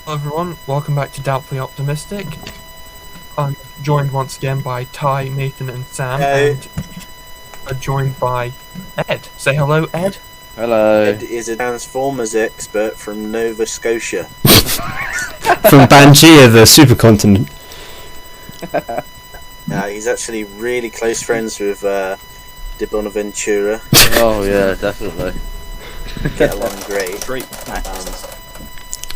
everyone, welcome back to Doubtfully Optimistic. I'm joined once again by Ty, Nathan and Sam, and joined by Ed. Say hello, Ed. Hello. Ed is a Transformers expert from Nova Scotia. From Bangia, the supercontinent. He's actually really close friends with De Bonaventura. Oh yeah, definitely. Get along great.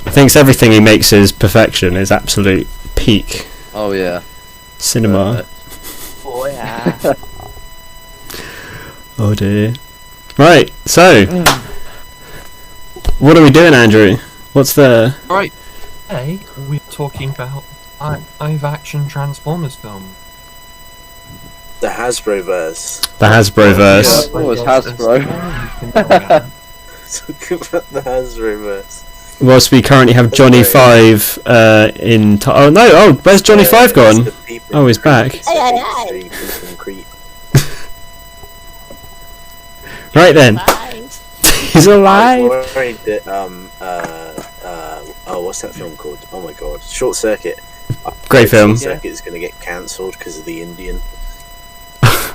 I think everything he makes is perfection, is absolute peak Oh yeah. cinema. Oh yeah. Oh dear. Right, so what are we doing, Andrew? What's the... Right, today we're talking about live action Transformers film. The Hasbroverse. The Hasbroverse. Oh, it's Hasbro. Talking about the Hasbroverse. Whilst we currently have Johnny Five in... oh no, oh, where's Johnny Five gone? Oh, he's back. Right then. He's alive! I was worried that, oh, what's that film called? Oh my god. Short Circuit. Great film. Short Circuit is going to get cancelled because of the Indian.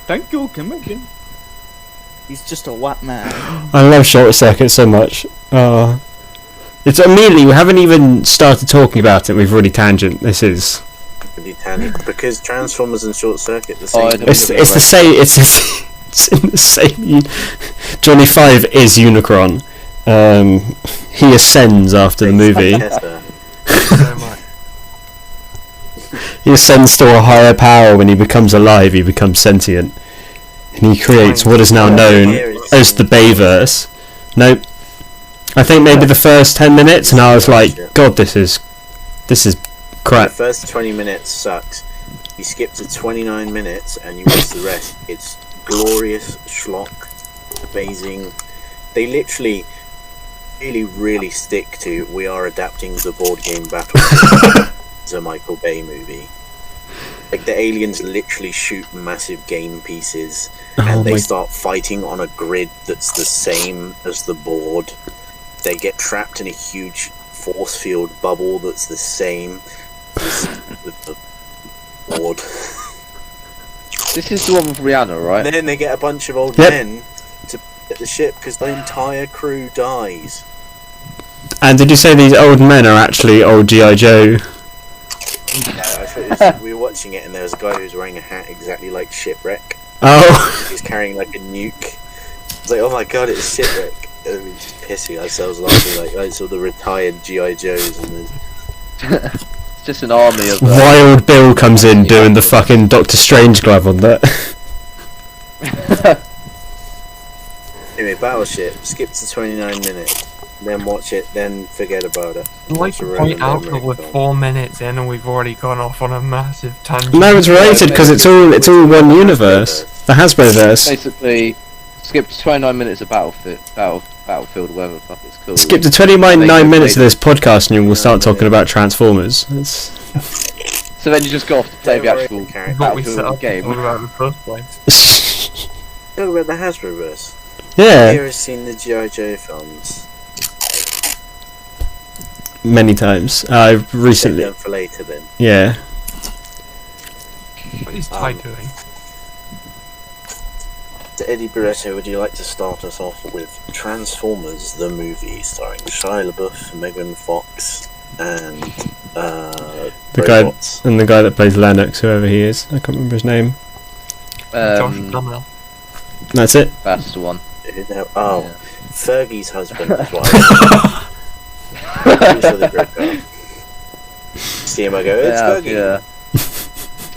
Thank you, Commission. He's just a white man. I love Short Circuit so much. Oh. It's immediately, we haven't even started talking about it, we've already tangent. This is... Because Transformers and Short Circuit the same. It's the same, it's in the same... Johnny Five is Unicron. He ascends after the movie. He ascends to a higher power. When he becomes alive, he becomes sentient. And he creates what is now known as the Bayverse. Nope. I think maybe the first 10 minutes, and I was like, God, this is crap. The first 20 minutes sucks. You skip to 29 minutes and you watch the rest. It's glorious schlock, amazing. They literally, really stick to, we are adapting the board game Battleship as a Michael Bay movie. Like, the aliens literally shoot massive game pieces, and they start fighting on a grid that's the same as the board. They get trapped in a huge force field bubble that's the same as the board. This is the one with Rihanna, right? And then they get a bunch of old men to get the ship because the entire crew dies. And did you say these old men are actually old G.I. Joe? Yeah, we were watching it and there was a guy who was wearing a hat exactly like Shipwreck. Oh. He's carrying like a nuke. I was like, oh my god, it's Shipwreck. And we were just pissing ourselves laughing like, I saw the retired G.I. Joes and It's just an army of... Wild Bill comes in doing the fucking Doctor Strange glove on that. Anyway, Battleship, skip to 29 minutes, then watch it, then forget about it. I'd like to point out that we're 4 minutes in and we've already gone off on a massive tangent. No, it's related because it's all one universe. The Hasbroverse. Basically, skip to 29 minutes of Battlefield, whatever the fuck it's called. Skip to 29 minutes of this podcast and we'll start talking about Transformers. So then you just go off to play the actual What we set Battlefield up game. to talk about in the first place. Talk about the Hasbroverse. Yeah. Here has seen the G.I. Joe films. Many times. I've recently... Save them for later then. Yeah. What is Ty doing? Eddie Barreto, would you like to start us off with Transformers the movie, starring Shia LaBeouf, Megan Fox, and The guy that plays Lennox, whoever he is. I can't remember his name. Josh Duhamel. That's it. That's the one. Oh, Yeah. Fergie's husband as well. I'm sure they broke up. See him, I go, it's Fergie. Yeah.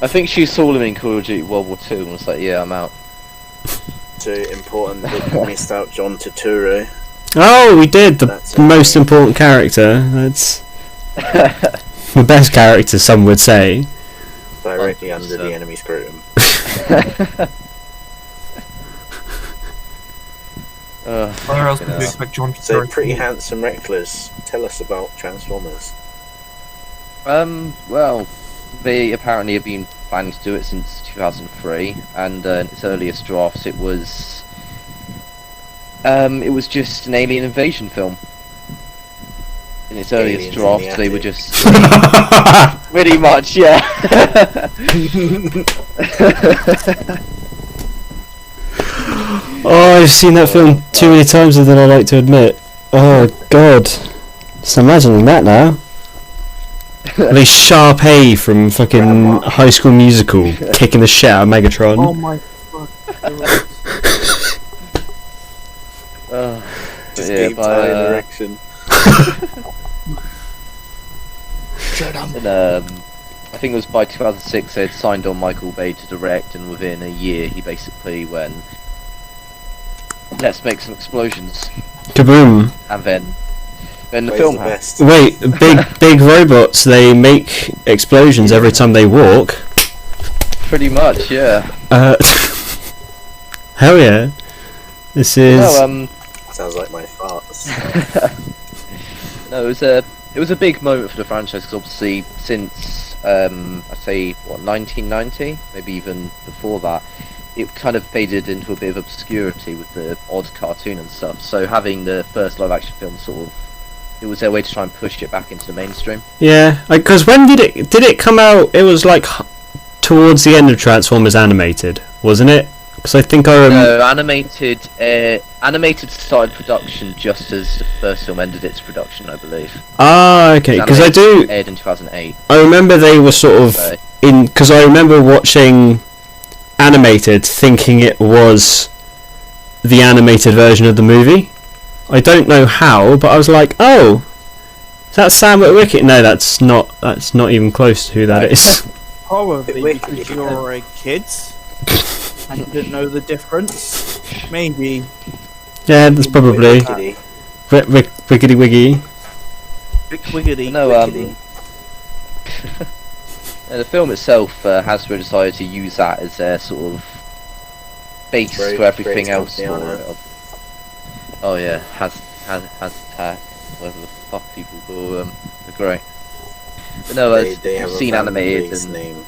I think she saw him in Call of Duty World War II and was like, yeah, I'm out. So important that we missed out John Turturro. Oh, we did! The That's most okay. important character. That's... the best character, some would say. Directly under the enemy scrotum. Where else would you expect John to So, Pretty Handsome Reckless, tell us about Transformers. Well, they apparently have been planning to do it since 2003, and in its earliest drafts it was just an alien invasion film. in its earliest Aliens in drafts, the they were attic. just pretty much, yeah. Oh, I've seen that film too many times than I like to admit. Oh god. Just imagining that now. Like Sharpay from fucking High School Musical kicking the shit out of Megatron. Oh my fuck. Just yeah, deep by, time erection. And, I think it was by 2006 they had signed on Michael Bay to direct, and within a year he basically went, let's make some explosions, Kaboom. and then the Where's film the happened. best? Wait, big robots, they make explosions every time they walk. Pretty much, yeah. Hell yeah. This is... No, Sounds like my farts. no, it was a big moment for the franchise, because obviously since I'd say 1990, maybe even before that, it kind of faded into a bit of obscurity with the odd cartoon and stuff. So having the first live action film it was their way to try and push it back into the mainstream. Yeah, because when did it come out? It was like towards the end of Transformers Animated, wasn't it? Because I think I remember... No, animated started production just as the first film ended its production, I believe. Ah, okay, because I do... aired in 2008. I remember they were sort of in... Because I remember watching Animated thinking it was the animated version of the movie. I don't know how, but I was like, oh, is that Sam Witwicky? No, that's not even close to who that is. Probably Wait, because you're a kid and you didn't know the difference. Maybe. Yeah, that's probably... Wickedy. Wiggity Wiggy. Big wiggity. No, Wickedy. the film itself, Hasbro decided to use that as their sort of base Very for everything great else. company, For aren't it. Oh yeah, has tag, whatever the fuck people call them. They're great. But no, They I've have seen a animated release and name.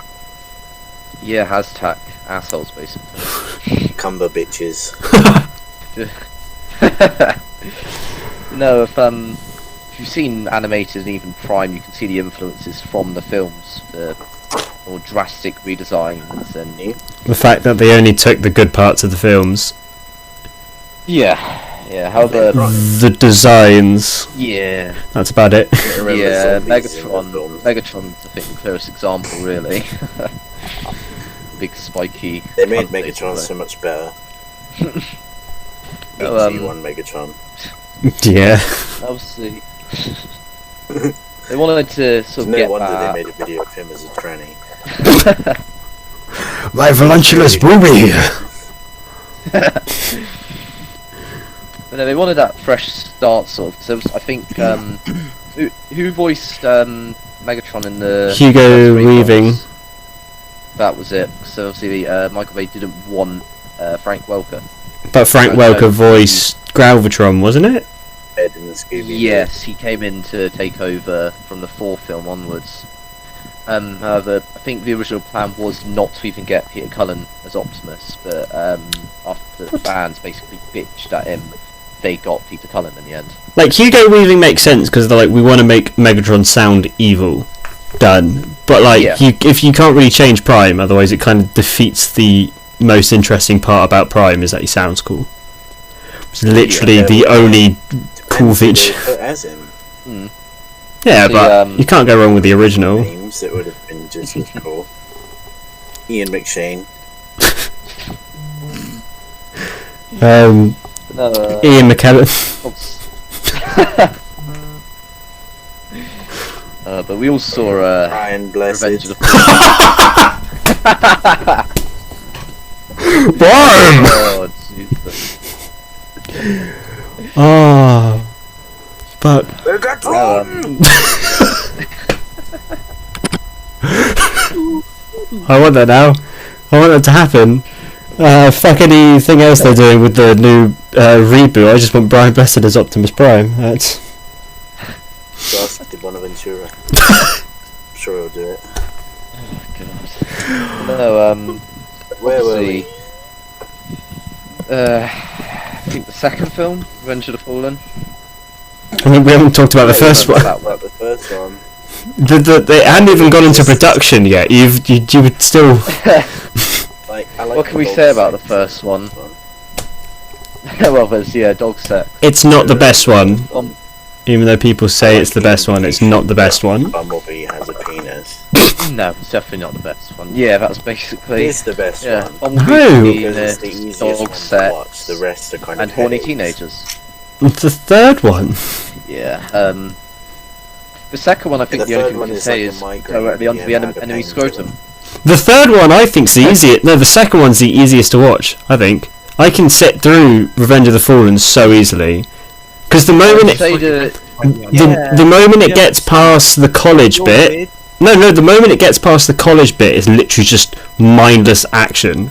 yeah, hashtag assholes basically. Cumber bitches. No, if you've seen animated and even Prime, you can see the influences from the films, the more drastic redesigns and The fact that they only took the good parts of the films. yeah. However, The designs. yeah, That's about it. Remember yeah, zombies in the Megatron's films. I think the clearest example really. Big spiky. They made cunt, Megatron so basically. much better. Oh, G1 Megatron. Yeah. Obviously, they wanted to sort of No get wonder that. they made a video of him as a tranny. My voluptuous booby. But no, they wanted that fresh start sort of. So I think who voiced Megatron in the Hugo first three Weaving. films? That was it. So obviously Michael Bay didn't want Frank Welker. But Frank Welker voiced Galvatron, wasn't it? Ed in the Scooby. Yes, he came in to take over from the fourth film onwards. However, I think the original plan was not to even get Peter Cullen as Optimus, but after the fans basically bitched at him, they got Peter Cullen in the end. Like, Hugo Weaving makes sense because they're like, we want to make Megatron sound evil. Done. But like, Yeah. if you can't really change Prime, otherwise it kind of defeats the most interesting part about Prime is that he sounds cool. It's literally Yeah, the only cool Depends who they feature. put as him. Yeah, See, but you can't go wrong with the original. Names that would have been just as cool. Ian McShane. Ian McKellen. But we all saw Ryan Blessed. Revenge of the Worm! Oh, Jesus. Oh, but I want that now. I want that to happen. Fuck anything else they're doing with the new reboot. I just want Brian Blessed as Optimus Prime. That's... Just did Bonaventura. I'm sure he'll do it. No, Where were we? I think the second film, Revenge of the Fallen. I mean, we haven't talked about the first one. About the first one. They hadn't even gone into production yet. You would still. What can we say about the first one? Well, there's dog sex. It's not the best one. Even though people say it's the best one, it's not the best one. Bumblebee has a penis. No, it's definitely not the best one. Yeah, that's basically. It's the best one. No! Because it's the easiest dog one to sex, watch. The rest are kind of and horny headaches. teenagers. The third one. Yeah. The second one, I think the only thing we can say is directly onto the enemy scrotum. The third one, I think's the easiest. No, the second one's the easiest to watch. I think I can sit through Revenge of the Fallen so easily. Because the moment the moment it gets past the college bit, the moment it gets past the college bit is literally just mindless action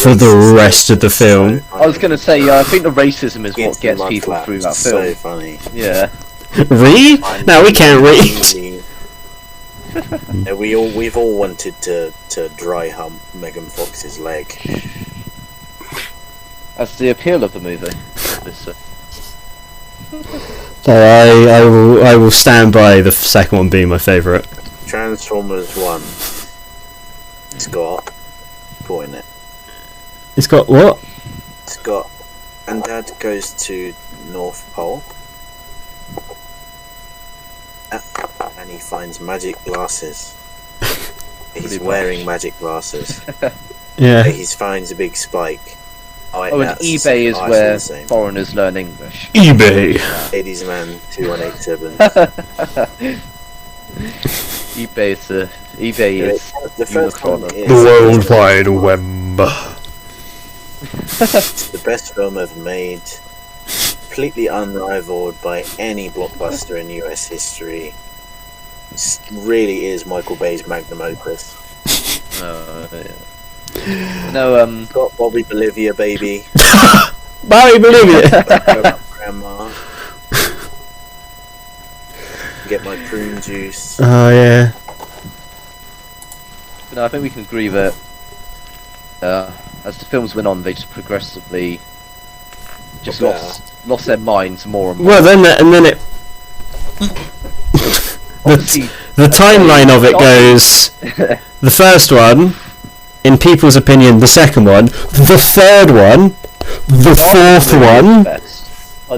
for the rest of the film. I was gonna say, I think the racism is what gets people through that film. So funny. Yeah. Read? No, we can't read. Yeah, we've all wanted to dry hump Megan Fox's leg. That's the appeal of the movie. So I will stand by the second one being my favourite. Transformers 1. It's got in it. It's got what? It's got, and Dad goes to North Pole, and he finds magic glasses. He's wearing magic glasses. Yeah. He finds a big spike. Oh, and eBay is where foreigners learn English. eBay. Ladies Man 2187. eBay is the first one is The World Wide Web. It's the best film ever made. Completely unrivaled by any blockbuster in US history. It really is Michael Bay's magnum opus. No, Got Bobby Bolivia, baby. Bobby Bolivia. Grandma. Get my prune juice. Oh yeah. no, I think we can agree that as the films went on, they just progressively just lost their minds more and more. Well, then it. The timeline of it goes: the first one, in people's opinion, the second one, the third one, the fourth one,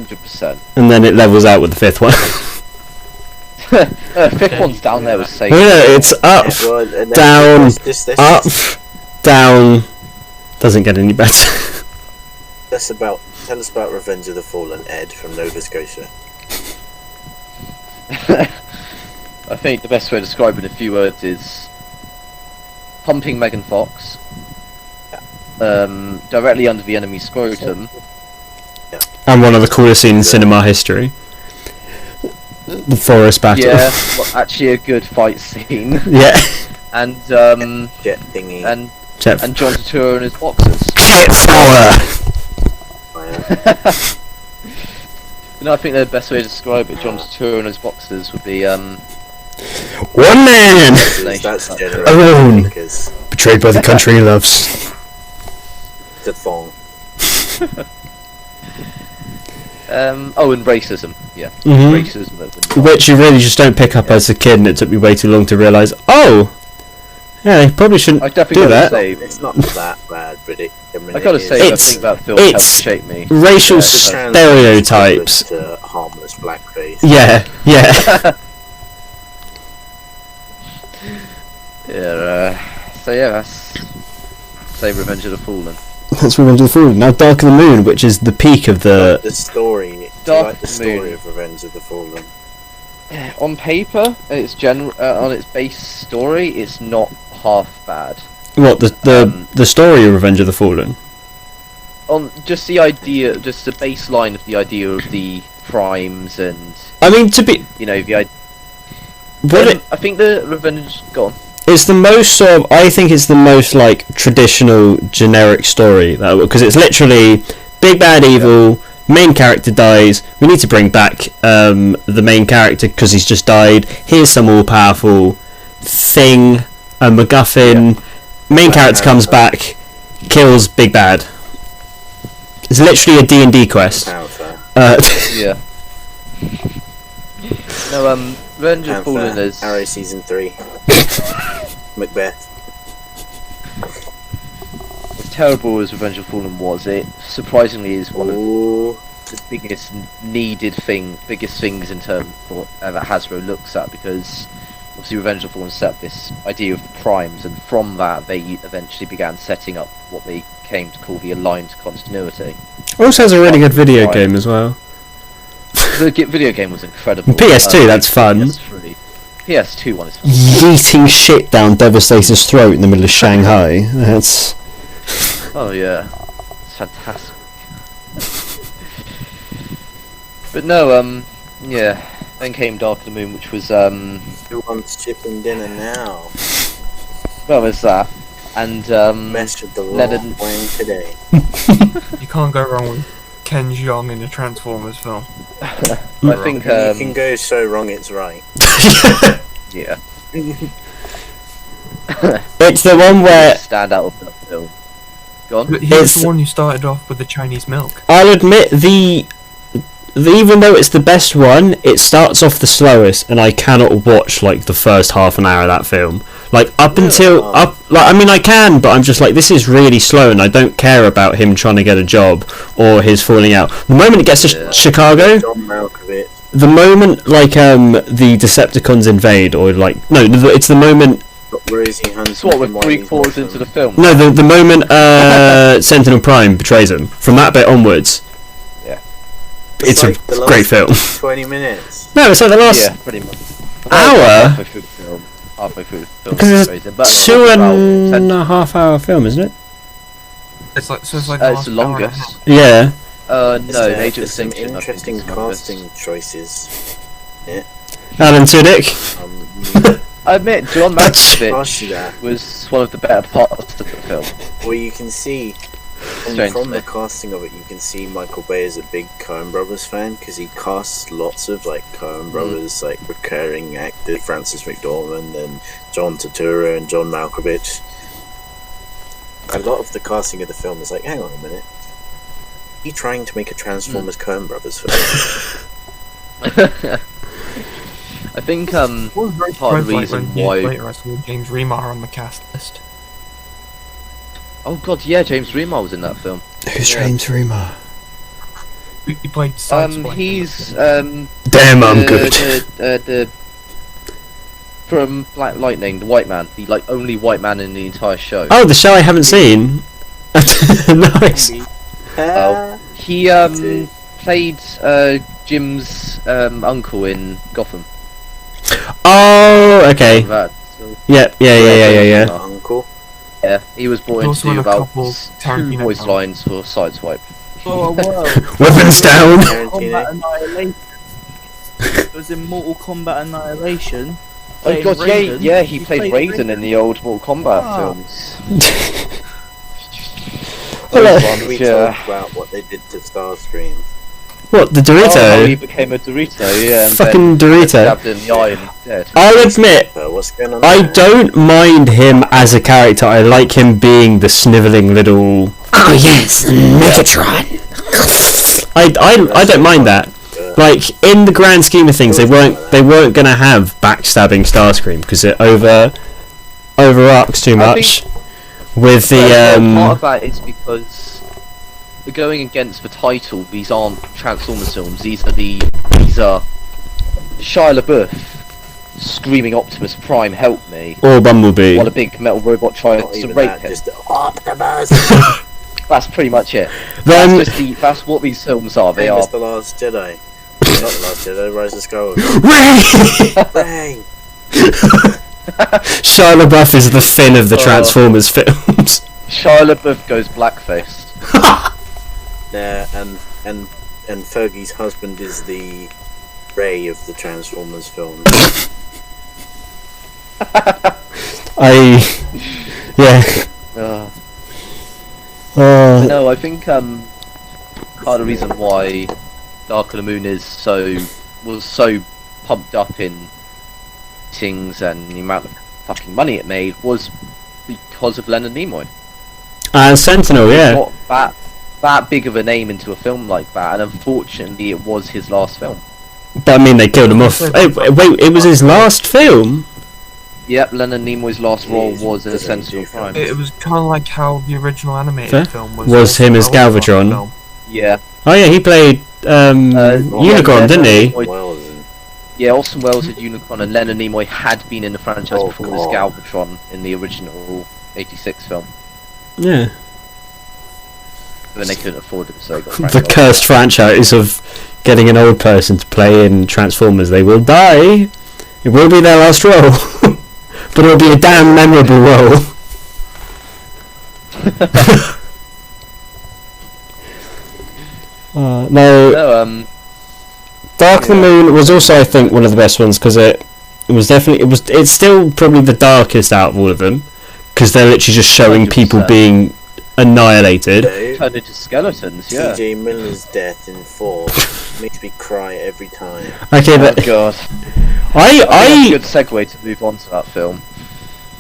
100%. and then it levels out with the fifth one. Fifth one's down there with Satan. Yeah, it's up, down, up, down. Doesn't get any better. Tell us about Revenge of the Fallen, Ed from Nova Scotia. I think the best way to describe it in a few words is pumping Megan Fox directly under the enemy scrotum. And one of the coolest scenes in cinema history. The forest battle. Yeah, well, actually a good fight scene. Yeah. And Jet thingy. and John Turturro in his boxers. Jet power. I think the best way to describe it, John Turturro in his boxers, would be One man. That's Alone. because Betrayed by the country he loves. it's a thong. and racism. Yeah, Mhm. racism. Which you really just don't pick up as a kid, and it took me way too long to realise. Oh, yeah, you probably shouldn't I definitely do gotta that. say, It's not that bad, but I gotta say, I It's- think that film helped it's- shape me. Racial Yeah, stereotypes. To harmless blackface. Yeah, yeah. So yeah, that's say Revenge of the Fallen. That's Revenge of the Fallen. Now, Dark of the Moon, which is the peak of the. The story. Do you Dark like the Moon. story of Revenge of the Fallen? On paper, its on its base story, it's not half bad. What the story of Revenge of the Fallen? On just the idea, just the baseline of the idea of the crimes and I mean, to be the idea. what it I think the Revenge. Go on. it's the most sort of. I think it's the most like traditional generic story because it's literally big bad evil. Main character dies. We need to bring back the main character because he's just died. Here's some all-powerful thing, a MacGuffin. Main character comes back, kills big bad. It's literally a D&D quest. Power. Yeah. No, Revenge of Panther, Fallen is Arrow season 3. Macbeth. as terrible as Revenge of Fallen was. It surprisingly is one of Ooh. the biggest biggest things in terms that Hasbro looks at, because obviously Revenge of Fallen set up this idea of the primes, and from that they eventually began setting up what they came to call the aligned continuity. Also has a really good video game as well. The video game was incredible. PS2, that's fun. PS2 one is fun. Yeeting shit down Devastator's throat in the middle of Shanghai. That's... Oh yeah, it's fantastic. But no, yeah. Then came Dark of the Moon, which was Who wants chicken dinner now? well, there's that, and Mess with the Leonard- law playing today. You can't go wrong with Ken Jeong in a Transformers film. I think You can go so wrong it's right. yeah, It's the one where... stand out of that film. Go on. But he was It's- the one who started off with the Chinese milk. I'll admit, even though it's the best one, it starts off the slowest, and I cannot watch like the first half an hour of that film. Like I mean I can, but I'm just like, this is really slow, and I don't care about him trying to get a job or his falling out. The moment it gets to Chicago, John Malkovich. the moment like the Decepticons invade, or like it's the moment. Got Rosie Hunter. It's what, with 3/4 into the film. No, the moment Sentinel Prime betrays him. From that bit onwards, it's like a the great film. last 20 minutes. No, it's like the last Yeah, pretty much. hour. Halfway through the film. Because it's a But 2.5 hour film, isn't it? It's like so. It's like it's the last hour and a half. longest. Yeah. No, Age of There's some Extinction. I think, interesting is the longest. casting choices. Alan Tudyk. You I admit, John ask you Malkovich that, was one of the better parts of the film. or you can see Strange from to the me. casting of it, you can see Michael Bay is a big Coen Brothers fan, because he casts lots of like Coen Brothers like recurring actors, Francis McDormand and John Turturro and John Malkovich. A lot of the casting of the film is like, hang on a minute, are you trying to make a Transformers Coen Brothers film? I think I was very part of the surprised, reason like, when why. years later I saw James Remar on the cast list. Oh god, yeah, James Remar was in that film. Who's James Remar? He played Sideswipe. He's Damn, I'm good. the from Black Lightning, the white man, the like only white man in the entire show. Oh, the show I haven't seen. Nice. He played Jim's uncle in Gotham. Oh, okay. That, so, Yeah. Uncle. yeah, he was brought in to Also in do a about couple 2 Tarantino voice films. lines for Sideswipe. Oh, wow. Weapons down. Combat Annihilation. It was in Mortal Kombat Annihilation. Oh Playing god, Raiden. yeah, he played Raiden in the old Mortal Kombat films. Those Can we ones, yeah. talk about what they did to Starscream? What, the Oh, he Dorito? became a Dorito, yeah. And Fucking then Dorito. stabbed in the eye and he's dead. I'll admit, What's going on I there? don't mind him as a character. I like him being the snivelling little. Oh yes, Megatron. I don't mind that. Like, in the grand scheme of things, they weren't gonna have backstabbing Starscream because it overarcs too I much with the part of that is because we're going against the title. These aren't Transformers films. These are Shia LaBeouf screaming Optimus Prime, help me, or Bumblebee. while a big metal robot tries Not to even rape that, him. just Optimus! That's pretty much it. Then That's what these films are. They are. It's The Last Jedi. Not The Last Jedi, Rise of Skywalker. Ray! Ray! Shia Shia LaBeouf is the Finn of the Oh. Transformers films. Shia LaBeouf goes blackface. Yeah, and Fergie's husband is the Ray of the Transformers film. Yeah. No, I think part of the reason why Dark of the Moon was so pumped up in ratings and the amount of fucking money it made was because of Leonard Nimoy. Sentinel, yeah. Not that big of a name into a film like that, and unfortunately, it was his last film. But I mean, they killed him off. Wait, it was his last film. Yep, Leonard Nimoy's last role was in Essential Crime. It was kind of like how the original animated film was. Was him as also a Galvatron. film. Yeah. Oh yeah, he played Unicorn, didn't he? Yeah, Orson Welles had Unicorn, and Leonard Nimoy had been in the franchise Oh, before God. as Galvatron in the original '86 film. Yeah. But then they couldn't afford it, so they got The Frank cursed franchise of getting an old person to play in Transformers. They will die. It will be their last role, but it will be a damn memorable role. No, No, Dark of the Moon was also, I think, one of the best ones because it was definitely it's still probably the darkest out of all of them because they're literally just showing people 100%. being annihilated. turned into skeletons, yeah. T.J. Miller's death in 4 makes me cry every time. Okay, Oh but god. I That's a good segue to move on to that film.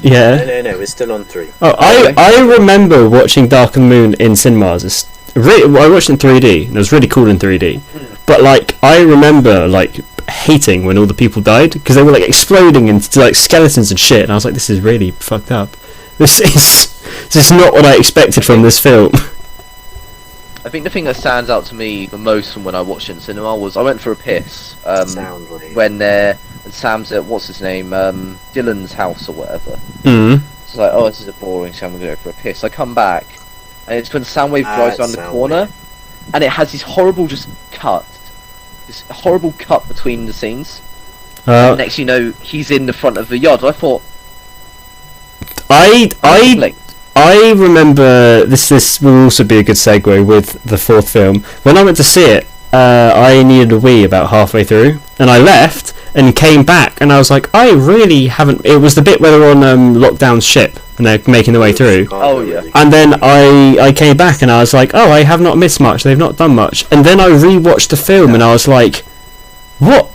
yeah. No, we're still on 3. Oh, I remember watching Dark of the Moon in cinemas. I watched it in 3D, and it was really cool in 3D. But like, I remember like hating when all the people died because they were like exploding into like skeletons and shit, and I was like, this is really fucked up. This is not what I expected from this film. I think the thing that stands out to me the most from when I watched it in cinema was I went for a piss Sound wave. when Sam's at what's his name Dylan's house or whatever. Mm. It's like, oh, this is a boring. So I'm gonna go for a piss. I come back, and it's when Soundwave drives around the Soundwave. corner, and it has this horrible this horrible cut between the scenes. And next, you know, he's in the front of the yard. I thought, I remember this will also be a good segue with the fourth film. When I went to see it, I needed a wee about halfway through, and I left and came back, and I was like, I really haven't. It was the bit where they're on Lockdown's ship and they're making their way through. Oh, yeah. And then I came back and I was like, oh, I have not missed much. They've not done much. And then I rewatched the film and I was like, what?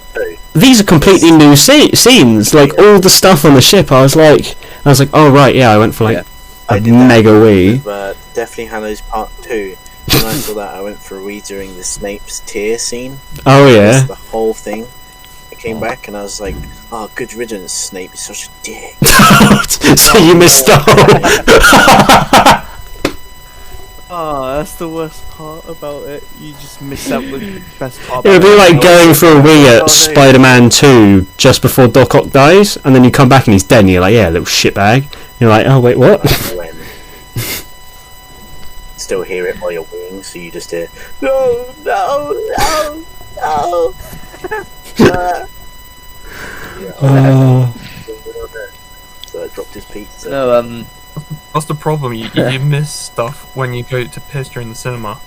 These are completely new scenes. Like all the stuff on the ship. I was like, oh right, yeah. I went for like I a did that mega wee. with, Deathly Hallows Part 2. When I saw that, I went for a wee during the Snape's tear scene. Oh yeah. That's the whole thing. I came back and I was like, oh, good riddance, Snape is such a dick. So you missed out. Oh, that's the worst part about it. You just miss out the best part. It would be like going for a wee at Spider-Man 2 just before Doc Ock dies, and then you come back and he's dead, and you're like, yeah, little shitbag. You're like, oh wait, what? When still hear it while you're weeing, so you just hear, no. So I dropped his pizza. No, That's the problem. You miss stuff when you go to piss during the cinema.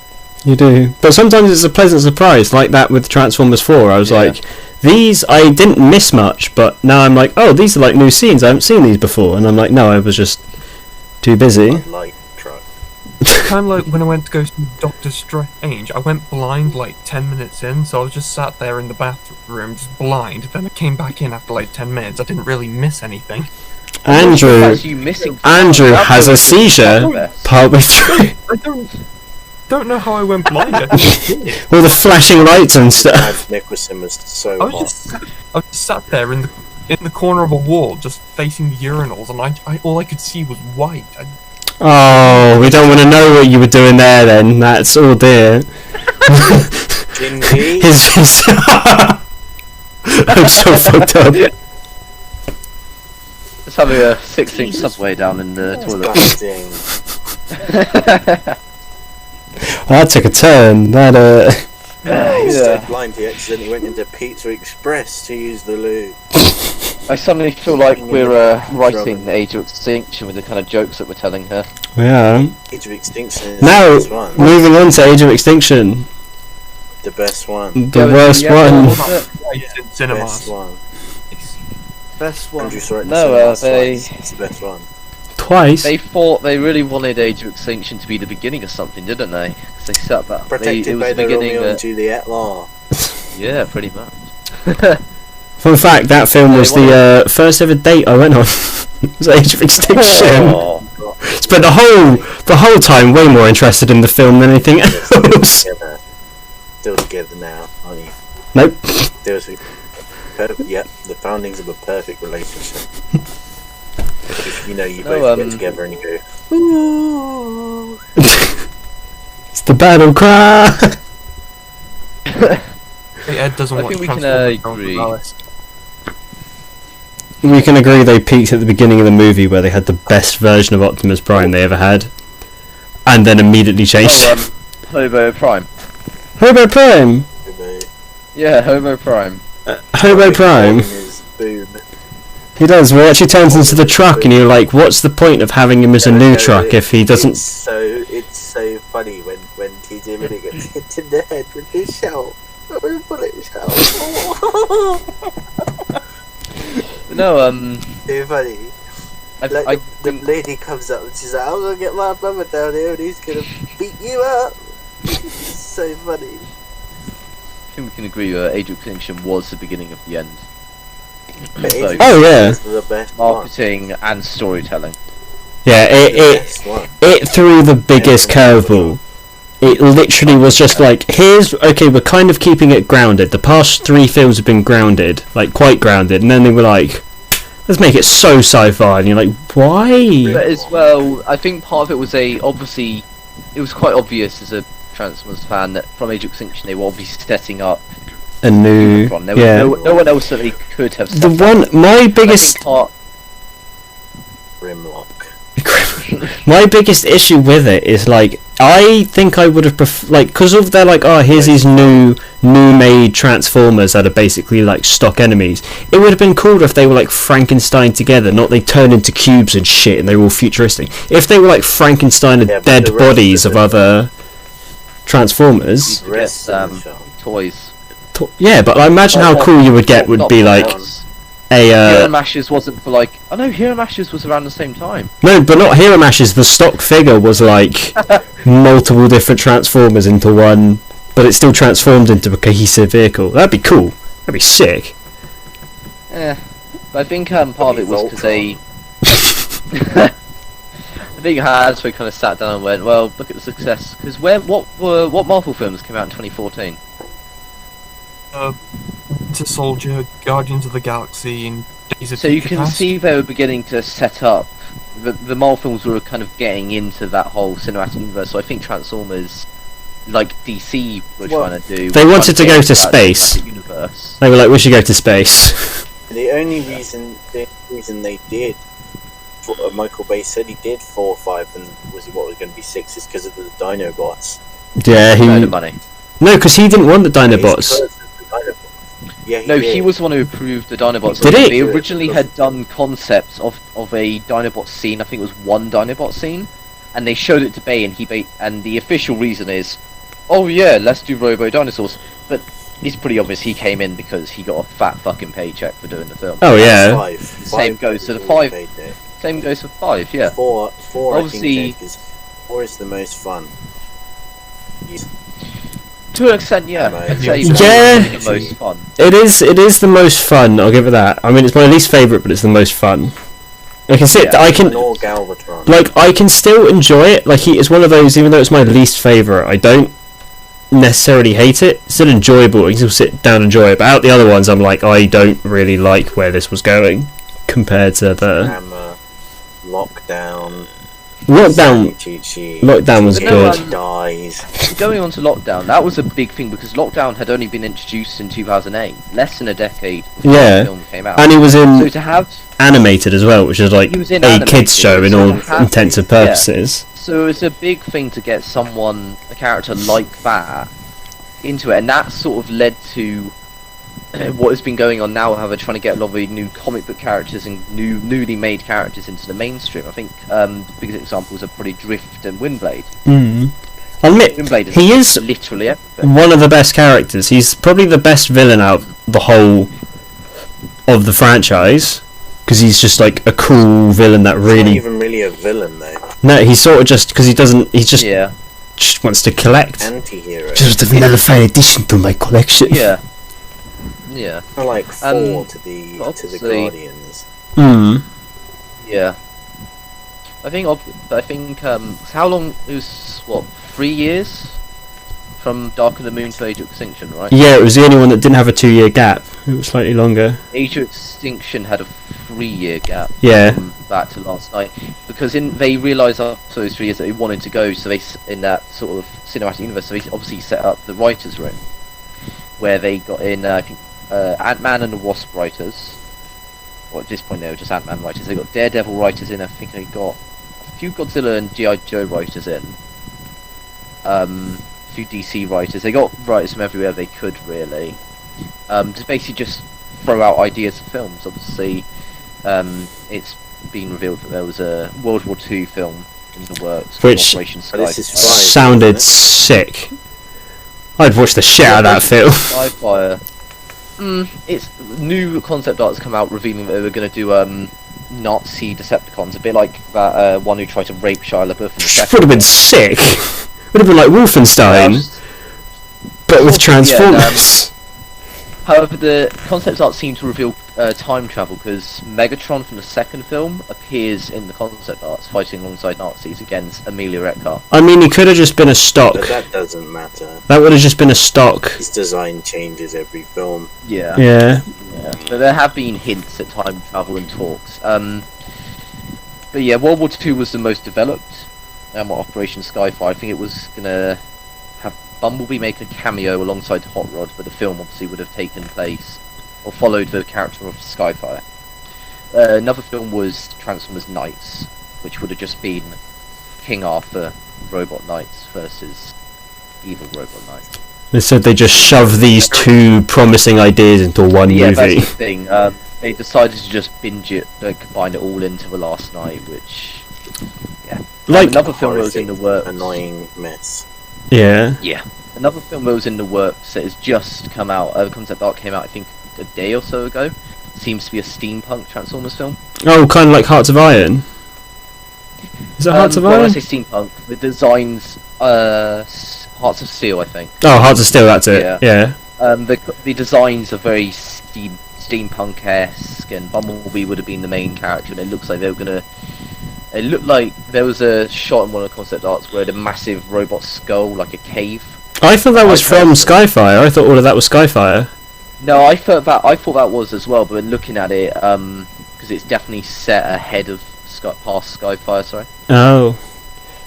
You do, but sometimes it's a pleasant surprise, like that with Transformers 4. I was like, these I didn't miss much, but now I'm like, oh, these are like new scenes. I haven't seen these before, and I'm like, no, I was just too busy. Light truck. Kind of like when I went to go see Doctor Strange. I went blind like 10 minutes in, so I was just sat there in the bathroom, just blind. Then I came back in after like 10 minutes. I didn't really miss anything. Andrew has a seizure partway through. I don't know how I went blind. I just did. All the flashing lights and stuff. Mads Nicholson was so I was hot. just sat there in the corner of a wall, just facing the urinals, and I all I could see was white. Oh, we don't want to know what you were doing there then. That's all dear. Gingy. His I'm so fucked up. let's have a 6-inch subway down in the toilet. Disgusting. That took a turn. That He was Yeah. so blind he accidentally went into Pizza Express to use the loo. I suddenly feel like we're writing Age of Extinction with the kind of jokes that we're telling her. yeah. Age of Extinction is Now, the best one. moving on to Age of Extinction, The best one. the worst one. Twice in cinemas. Best one. Best one. Andrew saw it in No, the cinemas they- twice. It's the best one. Twice. They thought they really wanted Age of Extinction to be the beginning of something, didn't they? 'Cause they set that. Protected it was by the the beginning. Romeo and Juliet law. Yeah, pretty much. Fun fact: that film was the first ever date I went on. It was Age of Extinction. Oh. Spent the whole time way more interested in the film than anything else. Together. Still together now, aren't you? Nope. There was the foundings of a perfect relationship. If, you both get together and you go, ooh. It's the battle cry. Hey, Ed doesn't I watch think we can Transformers. agree. We can agree they peaked at the beginning of the movie where they had the best version of Optimus Prime they ever had, and then immediately changed. Hobo Prime. Hobo Prime. Yeah, Hobo Prime. Hobo Prime. His boob. He does. Where he actually turns into the truck, and you're like, what's the point of having him as a new truck if he doesn't? It's so funny when TJ really gets hit in the head with his shell. Bullet shell. No, So funny. I The lady comes up and she's like, I'm gonna get my brother down here and he's gonna beat you up. So funny. think we can agree that Age of Extinction was the beginning of the end. So, Oh yeah. The best marketing and storytelling. Yeah, it threw the biggest curveball. It literally was just like, we're kind of keeping it grounded. The past 3 films have been grounded, like quite grounded, and then they were like, let's make it so sci-fi, and you're like, why? But as well, I think part of it was it was quite obvious as a Transformers fan that from Age of Extinction they were obviously setting up A new, Unicron. There was no one else that they could have set my biggest Grimlock. my biggest issue with it is like, I think I would have because of they're like, oh, here's these new made Transformers that are basically like stock enemies. It would have been cooler if they were like Frankenstein together, not they turn into cubes and shit and they were all futuristic. If they were like Frankenstein and dead bodies of other Transformers. Toys. Yeah, but I imagine how cool you would get would be like Hero Mashers wasn't for like. I know Hero Mashers was around the same time. No, but not Hero Mashers. The stock figure was like multiple different Transformers into one, but it still transformed into a cohesive vehicle. That'd be cool. That'd be sick. Yeah, but I think part of it was because they. I think Hasbro kind of sat down and went, well, look at the success. Because what Marvel films came out in 2014? Winter Soldier, Guardians of the Galaxy, and Days of So you Future can Past. see they were beginning to set up. The Marvel films were kind of getting into that whole cinematic universe. So I think Transformers, like DC, were trying to do. They wanted to go to space. Universe. They were like, we should go to space. The only reason they did, Michael Bay said he did 4, 5, and was going to be 6 is because of the Dinobots. Yeah, The money. No, because he didn't want the Dinobots. Yeah, he was the one who approved the Dinobots. Did he? They originally had done concepts of a Dinobot scene. I think it was one Dinobot scene, and they showed it to Bay, and the official reason is, oh yeah, let's do Robo Dinosaurs. But it's pretty obvious he came in because he got a fat fucking paycheck for doing the film. Oh yeah. 5. Same goes to the 5. Same goes for 5. Yeah. 4 Obviously, I think, 4 is the most fun. to an extent, yeah. I'd say Yeah. the most fun. It is the most fun. I'll give it that. I mean, it's my least favourite, but it's the most fun. I can sit. Yeah. I can. Nor Galvatron. Like, I can still enjoy it. Like, it's one of those. Even though it's my least favourite, I don't necessarily hate it. It's still enjoyable. I can still sit down and enjoy it. But out the other ones, I'm like, I don't really like where this was going compared to the Hammer, Lockdown. Lockdown was But no, good. Dies. Going on to Lockdown, that was a big thing because Lockdown had only been introduced in 2008, less than a decade before Yeah. the film came out. And he was So in to have animated as well, which is like He was in a animated, kids show in so all to have- intents and purposes. So it's a big thing to get a character like that, into it, and that sort of led to what has been going on now, how they're trying to get a lot of the new comic book characters and newly made characters into the mainstream. I think the biggest examples are probably Drift and Windblade. I'll admit, Windblade he is literally everything. one of the best characters. He's probably the best villain out of the whole of the franchise, because he's just like a cool villain that He's not really. even really a villain though. No, he's sort of just because he doesn't. He just Yeah, wants to collect. Anti-hero. Just the vanilla fine addition to my collection. yeah, yeah, Kinda like 4 to the obviously- Guardians. yeah. I think how long it was? What, 3 years from Dark of the Moon to Age of Extinction, right? Yeah, it was the only one that didn't have a 2-year gap. It was slightly longer. Age of Extinction had a 3-year gap. Yeah. From that to last night, because they realised after those 3 years that they wanted to go. So in that sort of cinematic universe, so they obviously set up the writers' room, where they got in I think Ant-Man and the Wasp writers. Well, at this point they were just Ant-Man writers. They got Daredevil writers in. I think they got a few Godzilla and G.I. Joe writers in. A few DC writers. They got writers from everywhere they could, really. Just throw out ideas for films. Obviously, it's been revealed that there was a World War II film in the works. Which Operation Sky sounded sick. I'd watch the shit out of that film. Skyfire. It's new concept art has come out revealing that they were going to do Nazi Decepticons, a bit like that one who tried to rape Shia LaBeouf in the second. Would have been sick. Would have been like Wolfenstein, but with Transformers. However, the concept art seemed to reveal time travel, because Megatron from the second film appears in the concept arts fighting alongside Nazis against Amelia Earhart. I mean, he could have just been a stock. But that doesn't matter. That would have just been a stock. His design changes every film. Yeah. Yeah. But there have been hints at time travel in talks. But yeah, World War II was the most developed. Operation Skyfire, I think it was gonna have Bumblebee make a cameo alongside Hot Rod, but the film obviously would have taken place or followed the character of Skyfire. Another film was Transformers Knights, which would have just been King Arthur Robot Knights versus Evil Robot Knights. They said they just shoved these two promising ideas into one movie. That's the thing. They decided to just binge it, combine it all into The Last Night, which, yeah. Like another film that was in the works. Annoying mess. Yeah. Yeah. Another film that was in the works that has just come out. The concept art came out, I think, a day or so ago. Seems to be a steampunk Transformers film. Oh, kind of like Hearts of Iron. Is it Hearts of Iron? When I say steampunk, the designs, Hearts of Steel, I think. Oh, Hearts of Steel. That's it. Yeah. The designs are very steampunk-esque, and Bumblebee would have been the main character, and it looks like they were gonna. It looked like there was a shot in one of the concept arts where the massive robot skull, like a cave. I thought that was from Skyfire. I thought all of that was Skyfire. No, I thought that was as well, but looking at it, because it's definitely set ahead of past Skyfire. Sorry. Oh.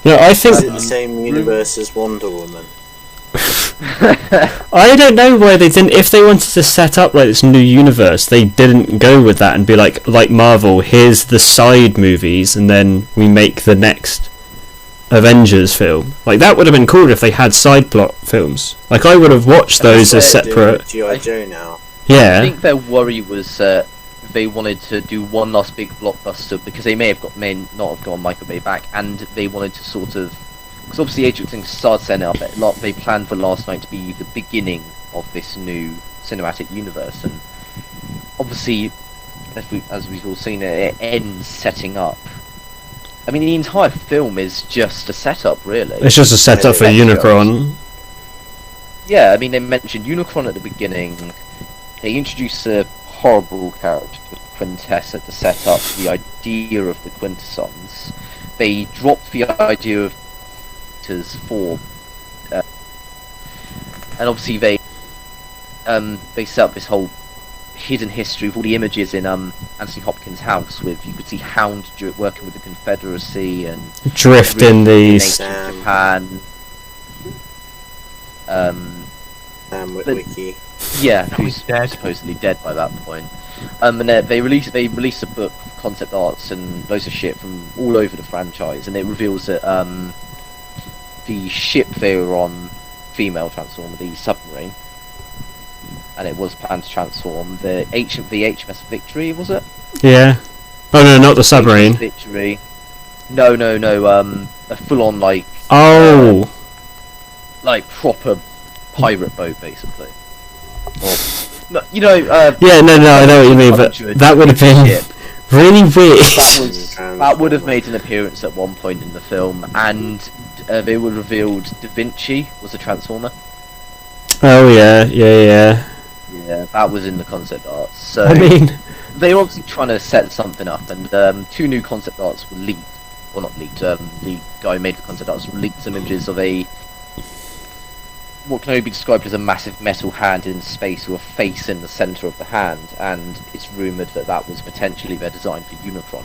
No, I think. Is it the same universe as Wonder Woman? I don't know why they didn't. If they wanted to set up like this new universe, they didn't go with that and be like Marvel. Here's the side movies, and then we make the next Avengers film. Like that would have been cool if they had side plot films. Like I would have watched those as separate. G.I. Joe now. Yeah. I think their worry was they wanted to do one last big blockbuster, because they may not have got Michael Bay back, and they wanted to sort of. Because obviously Age of Extinction started setting up, they planned for Last Night to be the beginning of this new cinematic universe, and obviously, as we've all seen, it ends setting up. I mean, the entire film is just a setup, really. It's just a setup for Unicron. Yeah, I mean, they mentioned Unicron at the beginning. They introduced a horrible character, Quintessa, to set up the idea of the Quintessons. They dropped the idea of for and obviously they set up this whole hidden history of all the images in Anthony Hopkins' house, with you could see Hound working with the Confederacy and Drift in the Japan. Wiki. Yeah, who's supposedly dead by that point. And they released a book, concept arts and loads of shit from all over the franchise, and it reveals that the ship they were on, female Transformer, the submarine, and it was planned to transform the HMS Victory, was it? Yeah. Oh no, not the submarine. HMS Victory. No. A full-on like. Oh. Like proper pirate boat, basically. Or, no, you know. Yeah, no, I know what you mean, but that would have been really weird. That would have made an appearance at one point in the film, and they were revealed Da Vinci was a Transformer. Oh yeah. Yeah, that was in the concept arts. So I mean, they were obviously trying to set something up, and two new concept arts were leaked. Well, not leaked. The guy who made the concept arts leaked some images of a what can only be described as a massive metal hand in space with a face in the centre of the hand, and it's rumoured that that was potentially their design for Unicron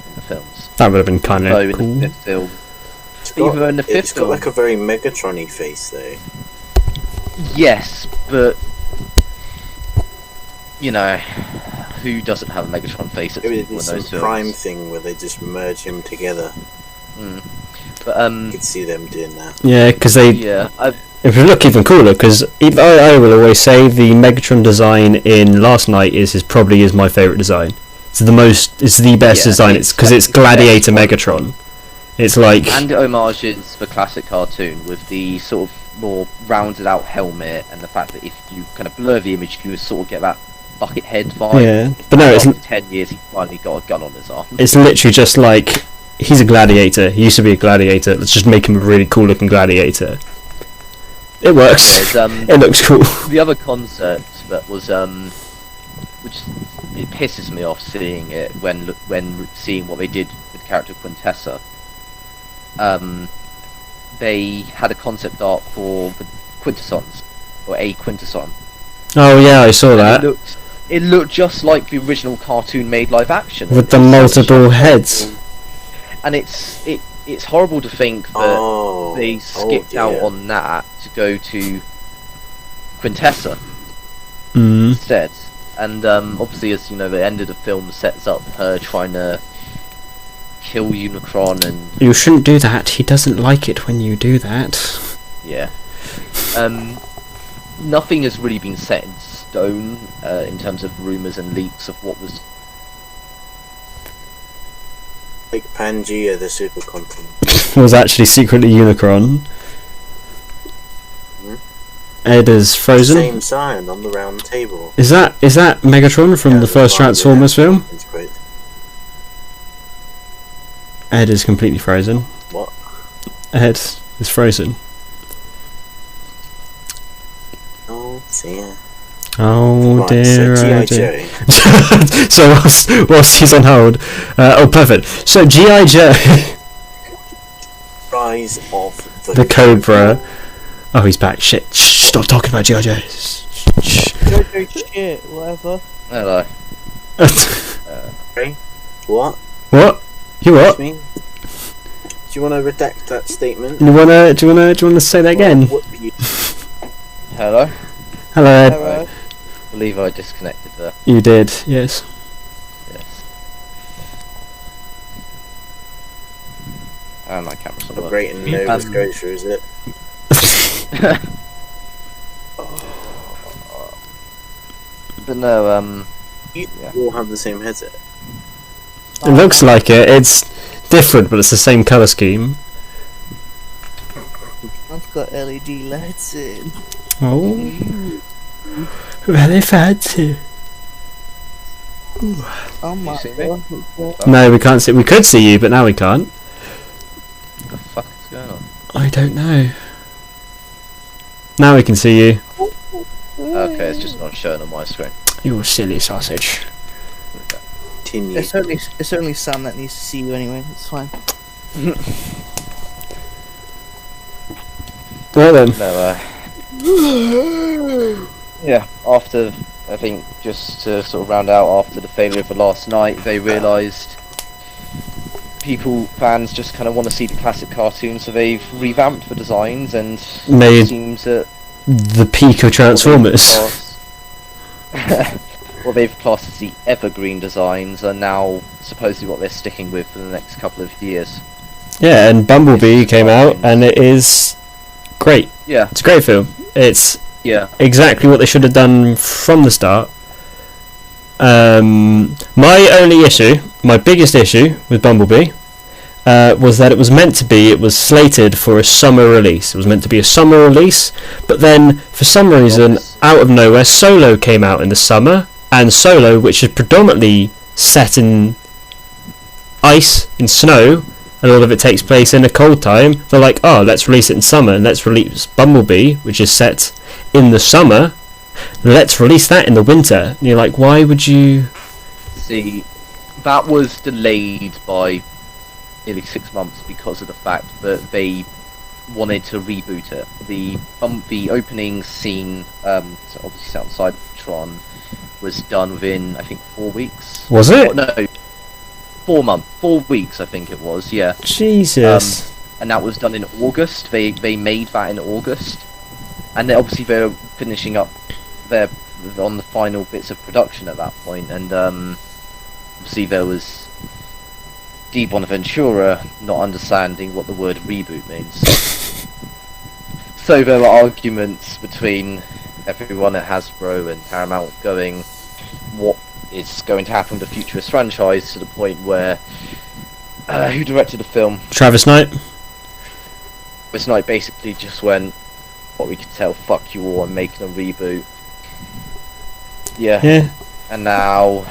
in the films. That would have been kind Although of in cool. the fifth film, It's got like a very Megatron-y face, though. yes, but you know, who doesn't have a Megatron face at Maybe one there's of some those Prime films? thing where they just merge him together. But You could see them doing that. Yeah, because they. yeah, It would look even cooler, because I will always say the Megatron design in Last Night probably my favourite design. It's the best Yeah, design. It's because it's Gladiator the best Megatron. It's like and it homages the classic cartoon with the sort of more rounded out helmet, and the fact that if you kind of blur the image, you sort of get that bucket head vibe. yeah, but no, After it's 10 years, he finally got a gun on his arm. it's literally just like he's a gladiator. He used to be a gladiator. Let's just make him a really cool looking gladiator. It works. There's, It looks cool. the other concept that was which it pisses me off seeing it when seeing what they did with the character Quintessa. They had a concept art for the Quintessons, or a Quintesson. Oh yeah, I saw And that it looked just like the original cartoon made live action. with the It's multiple such a heads. horrible- and it's horrible to think that they skipped out on that to go to Quintessa instead. And obviously, as you know, the end of the film sets up her trying to kill Unicron, and You shouldn't do that. He doesn't like it when you do that. yeah. Nothing has really been set in stone in terms of rumours and leaks of what was. Like Pangea, the super continent. Was actually secretly Unicron. Ed is frozen. Same sign on the round table. Is that Megatron from the first Transformers film? It's great. Ed is completely frozen. What? Ed is frozen. Oh dear. Oh Right, dear, so oh G.I. dear. Joe. So whilst he's on hold, oh perfect. So G.I. Joe, Rise of the Cobra. Oh, he's back. Shit! Shh, stop talking about G.I. Joe. Shh. Jojo shit, whatever. Hello. What? What? You what? Me? Do you want to redact that statement? Do you wanna say that again? Whoop you. Hello. Hello, Ed. Hello. I believe I disconnected there. You did, yes. Yes. And my camera's on. Celebrating Nova Scotia, is it? But no, You Yeah. all have the same headset. It looks like it. It's different, but it's the same colour scheme. I've got LED lights in. Oh, very fancy. Oh my see me? god. No, we can't see. We could see you, but now we can't. what the fuck is going on? I don't know. Now we can see you. Okay, it's just not showing on my screen. You silly sausage. Continue. It's only Sam that needs to see you anyway. It's fine. Well then. No, yeah, after, I think, just to sort of round out, after the failure of the Last Night, they realised fans just kind of want to see the classic cartoon, so they've revamped the designs, and Made it seems that the peak of Transformers. what they've classed as the evergreen designs are now supposedly what they're sticking with for the next couple of years. Yeah, and Bumblebee came out, and it is great. Yeah, It's a great film. It's yeah. exactly what they should have done from the start. My biggest issue with Bumblebee was that it was slated for a summer release. It was meant to be a summer release, but then for some reason, out of nowhere, Solo came out in the summer, and Solo, which is predominantly set in ice, in snow, and all of it takes place in a cold time, they're like, oh, let's release it in summer, and let's release Bumblebee, which is set in the summer, let's release that in the winter. And you're like, why would you... See, that was delayed by nearly 6 months because of the fact that they wanted to reboot it. The opening scene, so obviously outside Tron, was done within, I think, 4 weeks. Was it? Oh, no, 4 weeks, I think it was. Yeah. Jesus. And that was done in August. They made that in August, and then obviously they were finishing up their on the final bits of production at that point, and obviously there was Di Bonaventura not understanding what the word reboot means. So there were arguments between everyone at Hasbro and Paramount going, what is going to happen with the future of this franchise, to the point where who directed the film? Travis Knight. Travis Knight basically just went, what we could tell, fuck you all, I'm making a reboot. Yeah. And now,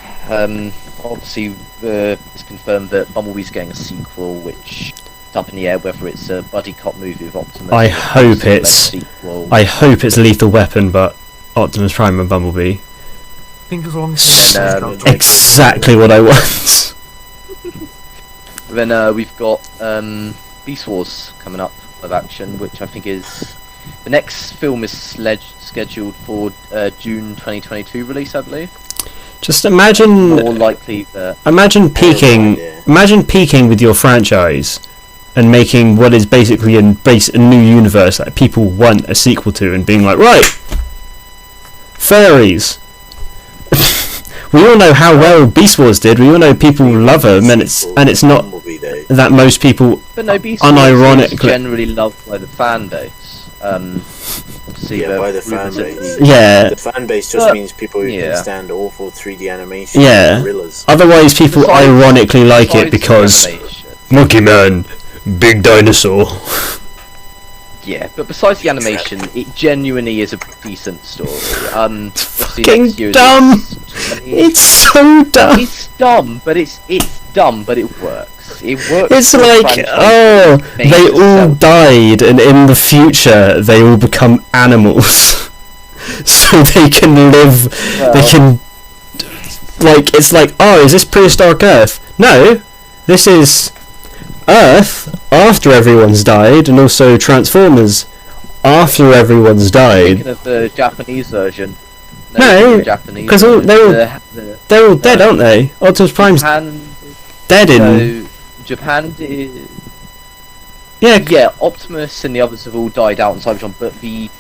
obviously, it's confirmed that Bumblebee's getting a sequel, which is up in the air whether it's a buddy cop movie with Optimus. I hope it's Lethal Weapon, but Optimus Prime and Bumblebee. I think as long as Exactly what I want. Then we've got Beast Wars coming up with action, which I think is the next film is scheduled for June 2022 release, I believe. Just imagine. More likely that. Imagine peaking with your franchise, and making what is basically a new universe that people want a sequel to, and being like, right, furries. We all know how well Beast Wars did. We all know people love them, and it's not that most people but no, Beast Wars unironically is generally loved by the fan base. By the fan base. Yeah. The fan base just means people who can stand awful 3D animation. Yeah. Gorillas. Otherwise, people ironically like it because Monkey Man, big dinosaur. Yeah, but besides the animation, it genuinely is a decent story. Fucking dumb. It's so dumb. It's dumb, but it works. It works. It's like, they all died, and in the future they all become animals, so they can live. They can, like, it's like, is this prehistoric Earth? No, this is Earth after everyone's died, and also Transformers after everyone's died. Thinking of the Japanese version. No, because they're all dead, aren't they? Optimus Prime's dead in. Japan did. Yeah, Optimus and the others have all died out in Cybertron, but the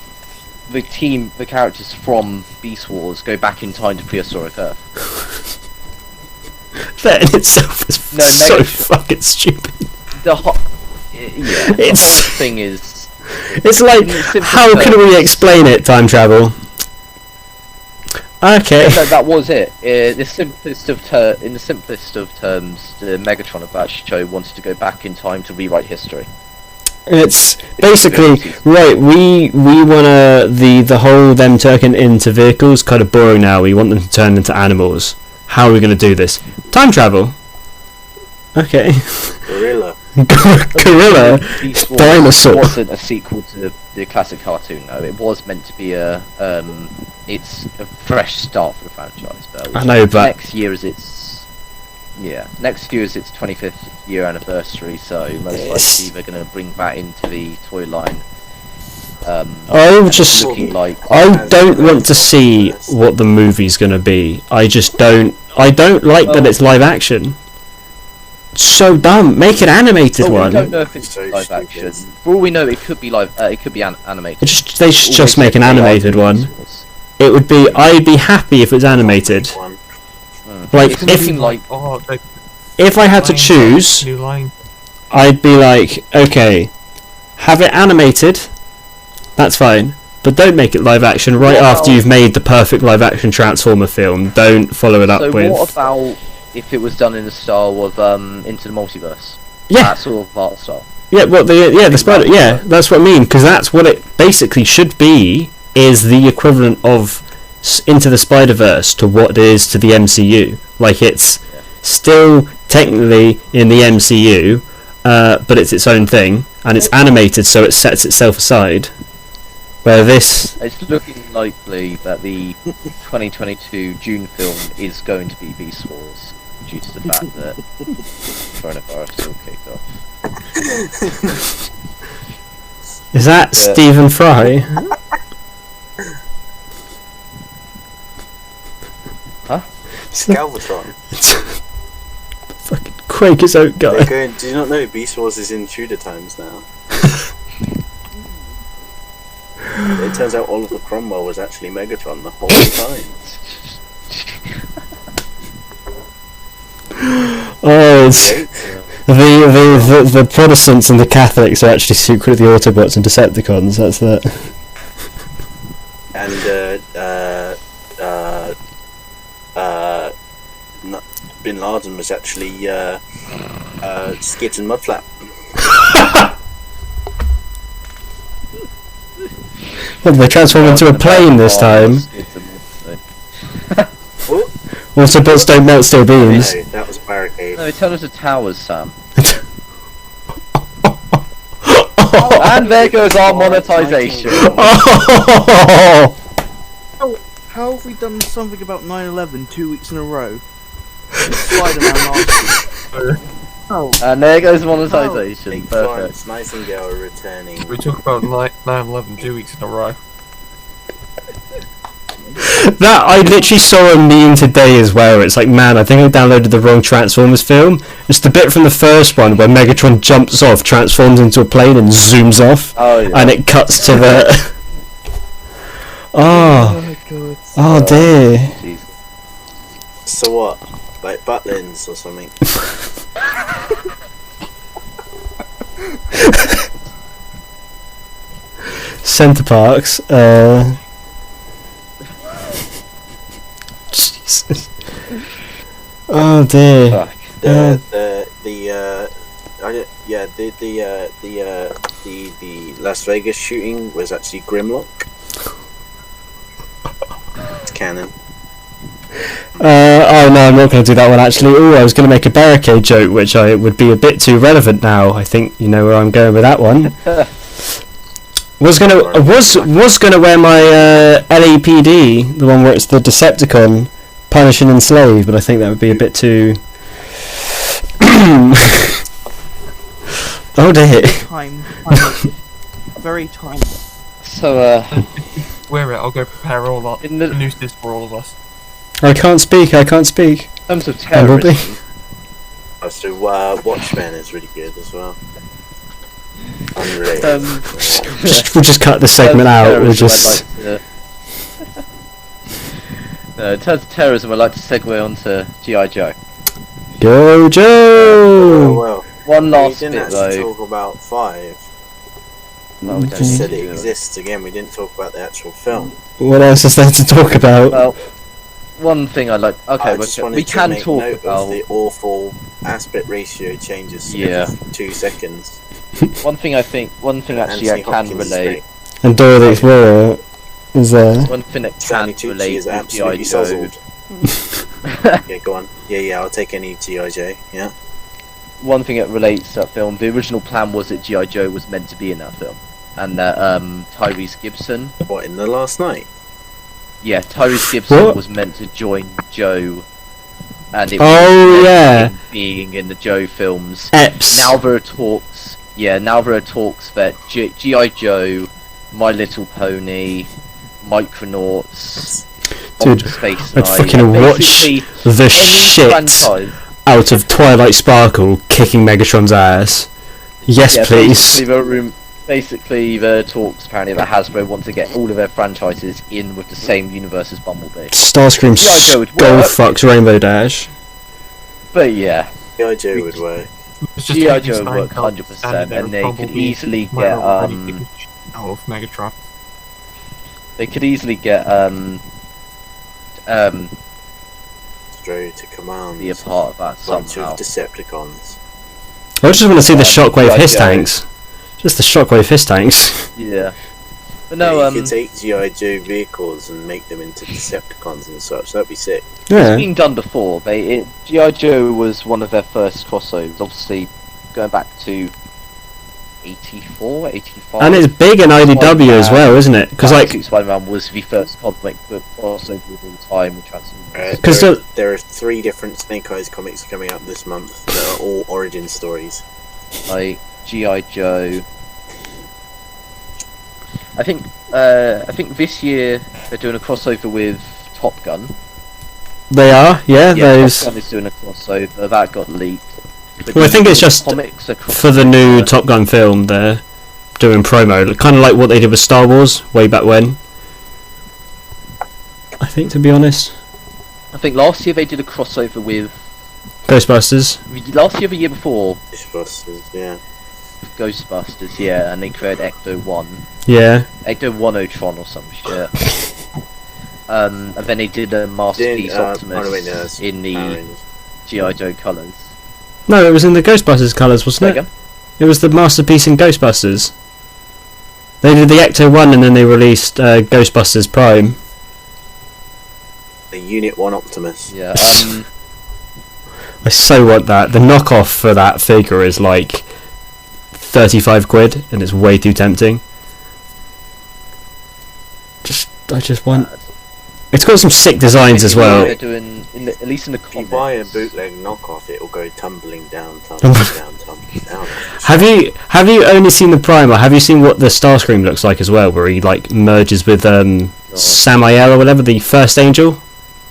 characters from Beast Wars go back in time to prehistoric Earth. That in itself is so fucking stupid. The whole thing is. It's like, how can we explain it? Time travel. Okay. No, that was it. In the simplest of terms, the Megatron of that show wanted to go back in time to rewrite history. It's basically right. We wanna the whole them turning into vehicles kind of boring now. We want them to turn into animals. How are we gonna do this? Time travel. Okay. Gorilla. Gorilla. Dinosaur. It wasn't a sequel to the classic cartoon. No, it was meant to be it's a fresh start for the franchise. But I know, but next year is its 25th year anniversary. So most likely they're going to bring that into the toy line. I don't want to see what the movie's going to be. I don't like that it's live action. So dumb. Make an animated one. We don't know if it's live action. For all we know, it could be live. It could be animated. They should just make an animated one. It would be. I'd be happy if it's animated. Like if I had to choose, I'd be like, okay, have it animated. That's fine, but don't make it live action right after you've made the perfect live action Transformer film. Don't follow it up with. What about if it was done in the style of Into the Multiverse? Yeah, that sort of art style. Yeah, well, the spider. Yeah, that's what I mean, because that's what it basically should be. Is the equivalent of Into the Spider-Verse to what it is to the MCU. Like it's still technically in the MCU, but it's its own thing, and it's animated, so it sets itself aside. Where this... It's looking likely that the 2022 June film is going to be Beast Wars, due to the fact that coronavirus still kicked off. Is that Stephen Fry? Huh? Galvatron. Fucking Craig is out guy. Do you not know Beast Wars is in Tudor times now? It turns out Oliver Cromwell was actually Megatron the whole time. Oh, it's the Protestants and the Catholics are actually secretly Autobots and Decepticons. That's that. And Bin Laden was actually Skids and Mudflap. Well, they transform into a plane this time. Autobots don't melt steel beams. No, that was a barricade. No, they turn into towers, Sam. And there goes our monetization. How have we done something about 9/11 2 weeks in a row? Spider-Man last week. Oh. And there goes monetization. Big Perfect. Florence Nightingale returning. We talk about 9/11 2 weeks in a row. That I literally saw a meme today as well. It's like, man, I think I downloaded the wrong Transformers film. It's the bit from the first one where Megatron jumps off, transforms into a plane, and zooms off, and it cuts to the. Oh dear. Jeez. So what? Like Butlins or something? Centre Parks. Jesus. Oh dear. Fuck. The Las Vegas shooting was actually Grimlock. It's canon. Oh no, I'm not going to do that one actually. Oh, I was going to make a barricade joke, which would be a bit too relevant now. I think you know where I'm going with that one. was gonna wear my LAPD, the one where it's the Decepticon punish and enslave, but I think that would be a bit too. Oh dear. Very time. So, Wear it, I'll go prepare all that in the nooses for all of us. I can't speak. in terms of terrorism, So Watchmen is really good as well. Unrelated. We'll just cut this segment out. We'll just. In terms of terrorism, I'd like to segue onto G.I. Joe. Go Joe! Well, One last we didn't bit actually though. talk about 5. No, we We don't just need said to it do exists again. We didn't talk about the actual film. What else is there to talk about? Well, one thing I'd like. Okay, I just wanted we to can make talk note about. of the awful aspect ratio changes Yeah. every 2 seconds. One thing actually Anthony I can Hopkins is relate. And Dora the Explorer is there. One thing that Stanley can Tucci relate is with G.I. absolutely Joe. sozzled. Yeah, go on. Yeah, I'll take any G.I.J. Yeah. One thing that relates to that film, the original plan was that G.I. Joe was meant to be in that film, and that Tyrese Gibson. What, in The Last Night? Yeah, Tyrese Gibson What? was meant to join Joe, and it Oh, was yeah. him being in the Joe films. Eps. Now there are talks. Yeah, now there are talks that G.I. Joe, My Little Pony, Micronauts, Dude, Ultra Space I'd Nine, fucking watch basically the any shit franchise. out of Twilight Sparkle kicking Megatron's ass. Yes, Yeah, please. Basically, the talks apparently that Hasbro want to get all of their franchises in with the same universe as Bumblebee. Starscream G.I. Joe would skull work. fucks Rainbow Dash. But yeah, G.I.J. would work. It's just G.I. taking Joe Stein work Cup 100%, standing there and with they could Bumblebee, easily might get already be the shit out of Megatron. they could easily get Stro to command. be a part of that Bunch somehow. of Decepticons. I just want to see the shockwave G.I. hiss Joe. tanks. Just the shockwave hiss tanks. Yeah, but Yeah, no, you could take G.I. Joe vehicles and make them into Decepticons and such. That'd be sick. it's Yeah. been done before. G.I. Joe was one of their first crossovers. Obviously, going back to 84, 85. And it's big in IDW as well, isn't it? Because like, Spider-Man was the first comic book crossover of all time with Transformers. 'Cause there are 3 different Snake Eyes comics coming out this month that are all origin stories. Like G.I. Joe, I think this year they're doing a crossover with Top Gun. They are, yeah. Those. Top Gun is doing a crossover that got leaked. But Well, I think it's just comics are for the new Top Gun film. They're doing promo, kind of like what they did with Star Wars way back when. I think, to be honest, I think last year they did a crossover with Ghostbusters. last year, the year before, Ghostbusters, yeah. Ghostbusters, yeah, and they created Ecto 1. Yeah. Ecto 1 or some shit. And then they did a Masterpiece Optimus in the G.I. Joe colours. No, it was in the Ghostbusters colours, wasn't it? Again? It was the Masterpiece in Ghostbusters. They did the Ecto 1 and then they released Ghostbusters Prime. The Unit 1 Optimus. Yeah, I so want that. The knockoff for that figure is like 35 quid and it's way too tempting. I just want... It's got some sick designs as well. They're doing, at least in the If you comics. buy a bootleg knockoff, it will go tumbling down, tumbling down, tumbling down. Have you only seen the Prime, or have you seen what the Starscream looks like as well, where he like merges with Samael or whatever, the first angel?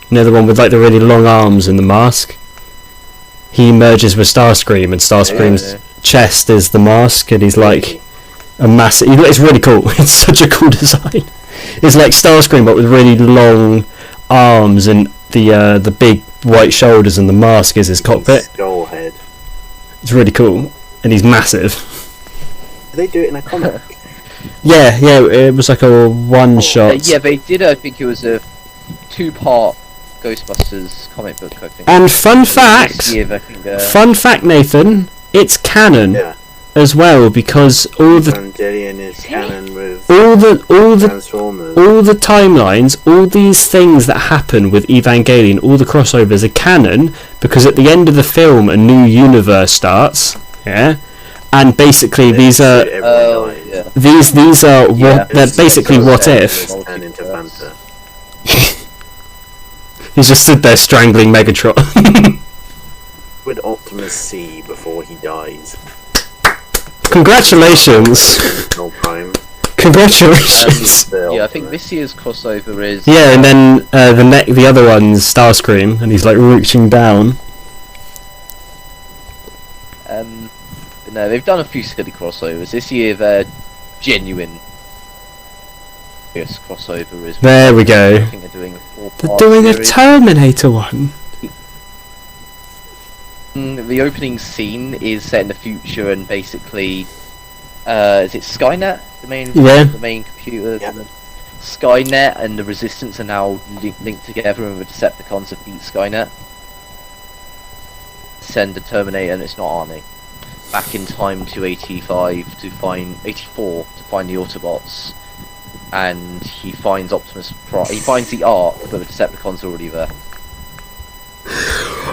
You know, the one with like the really long arms and the mask? He merges with Starscream, and Starscream's chest is the mask, and he's like a massive... It's really cool. It's such a cool design. It's like Starscream, but with really long arms and the big white shoulders, and the mask is his cockpit. Skull head. It's really cool, and he's massive. Do they do it in a comic? Yeah, it was like a one-shot. Yeah, they did. I think it was a 2-part Ghostbusters comic book. I think. And fun This fact, Nathan, it's canon Yeah. as well, because all the Evangelion is canon with all the Transformers. all the timelines, all these things that happen with Evangelion, all the crossovers are canon, because at the end of the film a new universe starts. Yeah, and basically these are these are what they're basically what if. Turn into Fanta. He's just stood there strangling Megatron. Would Optimus see before he dies? Congratulations! No Prime. Congratulations! Yeah, I think this year's crossover is. Yeah, and then the other one's Starscream, and he's like reaching down. But no, they've done a few silly crossovers. This year they're genuine. Yes, crossover is. There we go. I think they're doing They're doing a Terminator one. The opening scene is set in the future, and basically, is it Skynet? The main computer. Yeah. Skynet and the Resistance are now linked together, and the Decepticons have beat Skynet. Send a Terminator, and it's not Arnie. Back in time to 84 to find the Autobots, and he finds Optimus Prime. He finds the Ark, but the Decepticons are already there.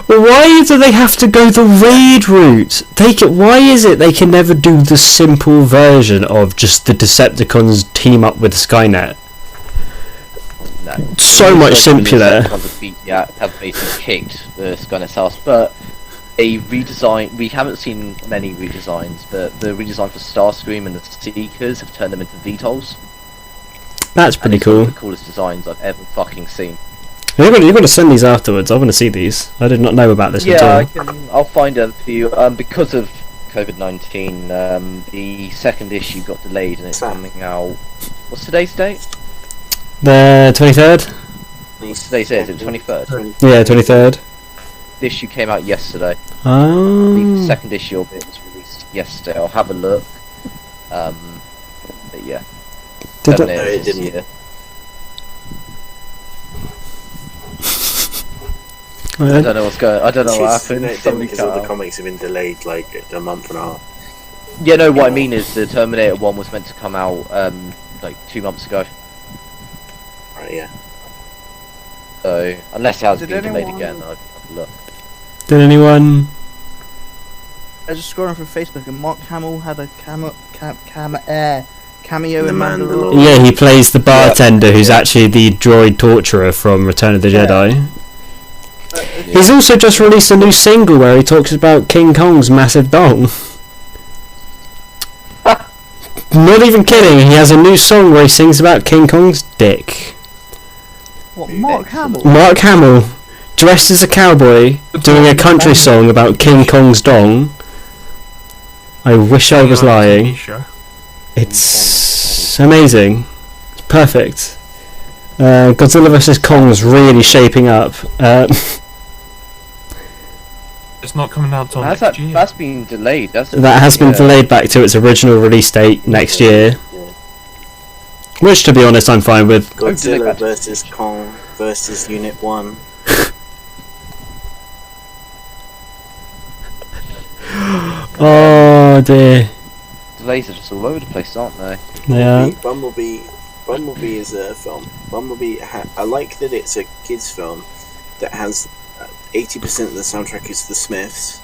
Why do they have to go the raid route? Why is it they can never do the simple version of just the Decepticons team up with Skynet? No. So much simpler. Have basically kicked the Skynet's ass, but a redesign. We haven't seen many redesigns, but the redesign for Starscream and the Seekers have turned them into VTOLs. That's pretty One cool. of the coolest designs I've ever fucking seen. You've got to send these afterwards. I want to see these. I did not know about this at all. I'll find a few. Because of COVID-19, the second issue got delayed, and it's coming out. What's today's date? The 23rd? What's today's date? Is it 23rd? Yeah, 23rd. The issue came out yesterday. Oh. The second issue of it was released yesterday. I'll have a look. But yeah. Did No, it didn't. Yeah. I don't know what's going. I don't know what happened. Because all the comics have been delayed like a month and a half. Yeah, no. What I mean is the Terminator 1 was meant to come out like 2 months ago. Right, yeah. So unless it has been delayed again, I'll have a look. Did anyone? I was just scrolling through Facebook, and Mark Hamill had a cameo in The Mandalorian. Yeah, he plays the bartender who's actually the droid torturer from Return of the Jedi. He's also just released a new single where he talks about King Kong's massive dong. Not even kidding, he has a new song where he sings about King Kong's dick. What, Mark Hamill? Mark Hamill, dressed as a cowboy, doing a country song about King Kong's dong. I wish I was lying. It's amazing. It's perfect. Godzilla vs. Kong's really shaping up. It's not coming out till next year. That's been delayed. That has been delayed back to its original release date next year. Which, to be honest, I'm fine with. Godzilla vs. Kong versus Unit 1. Oh dear. Delays are just all over the place, aren't they? Yeah. Bumblebee is a film. I like that it's a kids' film that has 80% of the soundtrack is the Smiths.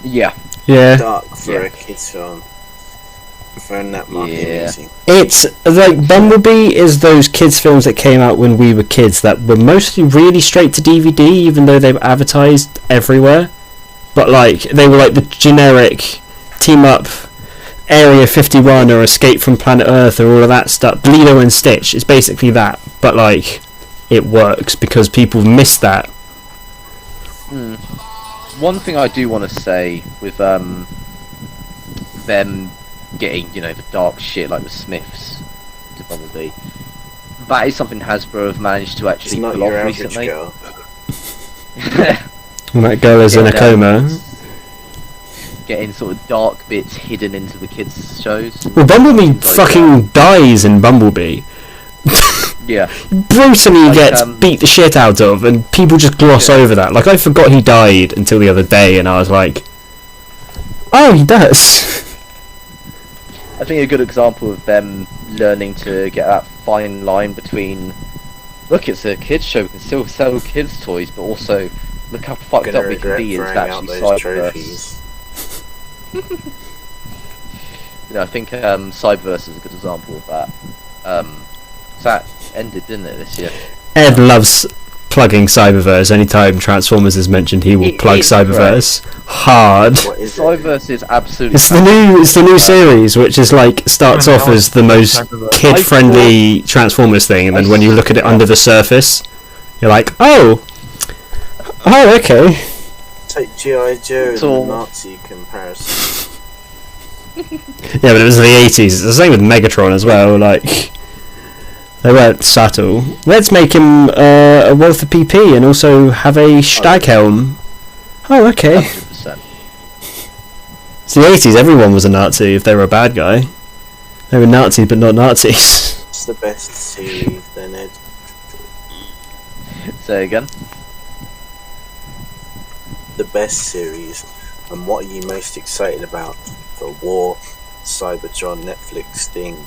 Yeah. Dark for a kids' film. I found that market amazing. It's like Bumblebee is those kids' films that came out when we were kids that were mostly really straight to DVD, even though they were advertised everywhere. But like they were like the generic team up Area 51 or Escape from Planet Earth or all of that stuff. Bleedo and Stitch is basically that, but like it works because people miss that. One thing I do want to say with them getting, the dark shit like the Smiths to Bumblebee, that is something Hasbro have managed to actually pull off recently. And that girl is in a coma. Getting sort of dark bits hidden into the kids' shows. Well, Bumblebee fucking dies in Bumblebee. Yeah. Brutally gets beat the shit out of, and people just gloss over that. Like, I forgot he died until the other day, and I was like, oh, he does. I think a good example of them learning to get that fine line between, look, it's a kids' show, we can still sell kids' toys, but also, look how fucked up we can be is actually Cyberverse. I think Cyberverse is a good example of that. That ended, didn't it, this year? Ed loves plugging Cyberverse. Anytime Transformers is mentioned, he will plug Cyberverse hard. Cyberverse is absolutely. It's the new series, which is like starts off as the most kid-friendly Transformers thing, and then when you look at it under the surface, you're like, oh, okay. Take G.I. Joe and the Nazi comparison. Yeah, but it was the 80s. It's the same with Megatron as well. Like. They weren't subtle. Let's make him a Walther PP and also have a stag helm. Oh, okay. 100%. It's the 80s, everyone was a Nazi if they were a bad guy. They were Nazis but not Nazis. It's the best series then, Ed. Say again? The best series. And what are you most excited about for War, Cybertron, Netflix, Sting?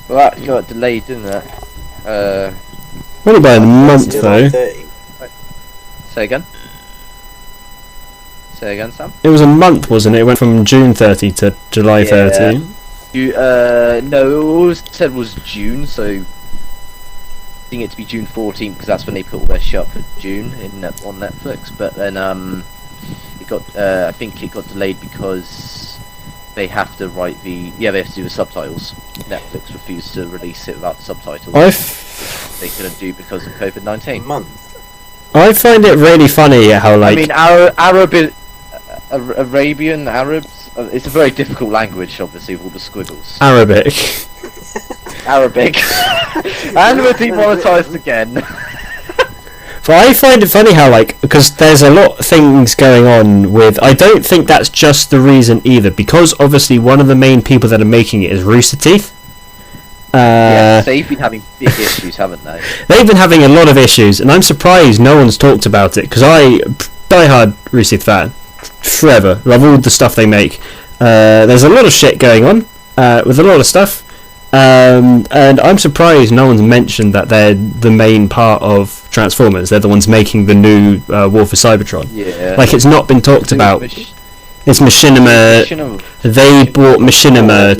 Well, that got delayed, didn't it? Only by a month though. Say again? Say again, Sam? It was a month, wasn't it? It went from June 30 to July 30. No, it always said was June, so I think it to be June 14th because that's when they put all their shit up for June on Netflix. But then it got, I think it got delayed because they have to write they have to do the subtitles. Netflix refused to release it without the subtitles. They couldn't do because of COVID-19. I find it really funny how like. I mean, Arabian Arabs. It's a very difficult language, obviously, with all the squiggles. Arabic. And we're demonetized again. But I find it funny how, like, because there's a lot of things going on with. I don't think that's just the reason either, because obviously one of the main people that are making it is Rooster Teeth. They've been having big issues, haven't they? They've been having a lot of issues, and I'm surprised no one's talked about it, because I, diehard Rooster Teeth fan, forever, love all the stuff they make. There's a lot of shit going on with a lot of stuff. And I'm surprised no one's mentioned that they're the main part of Transformers. They're the ones making the new War for Cybertron. Yeah. Like, it's not been talked about. It's Machinima. They bought Machinima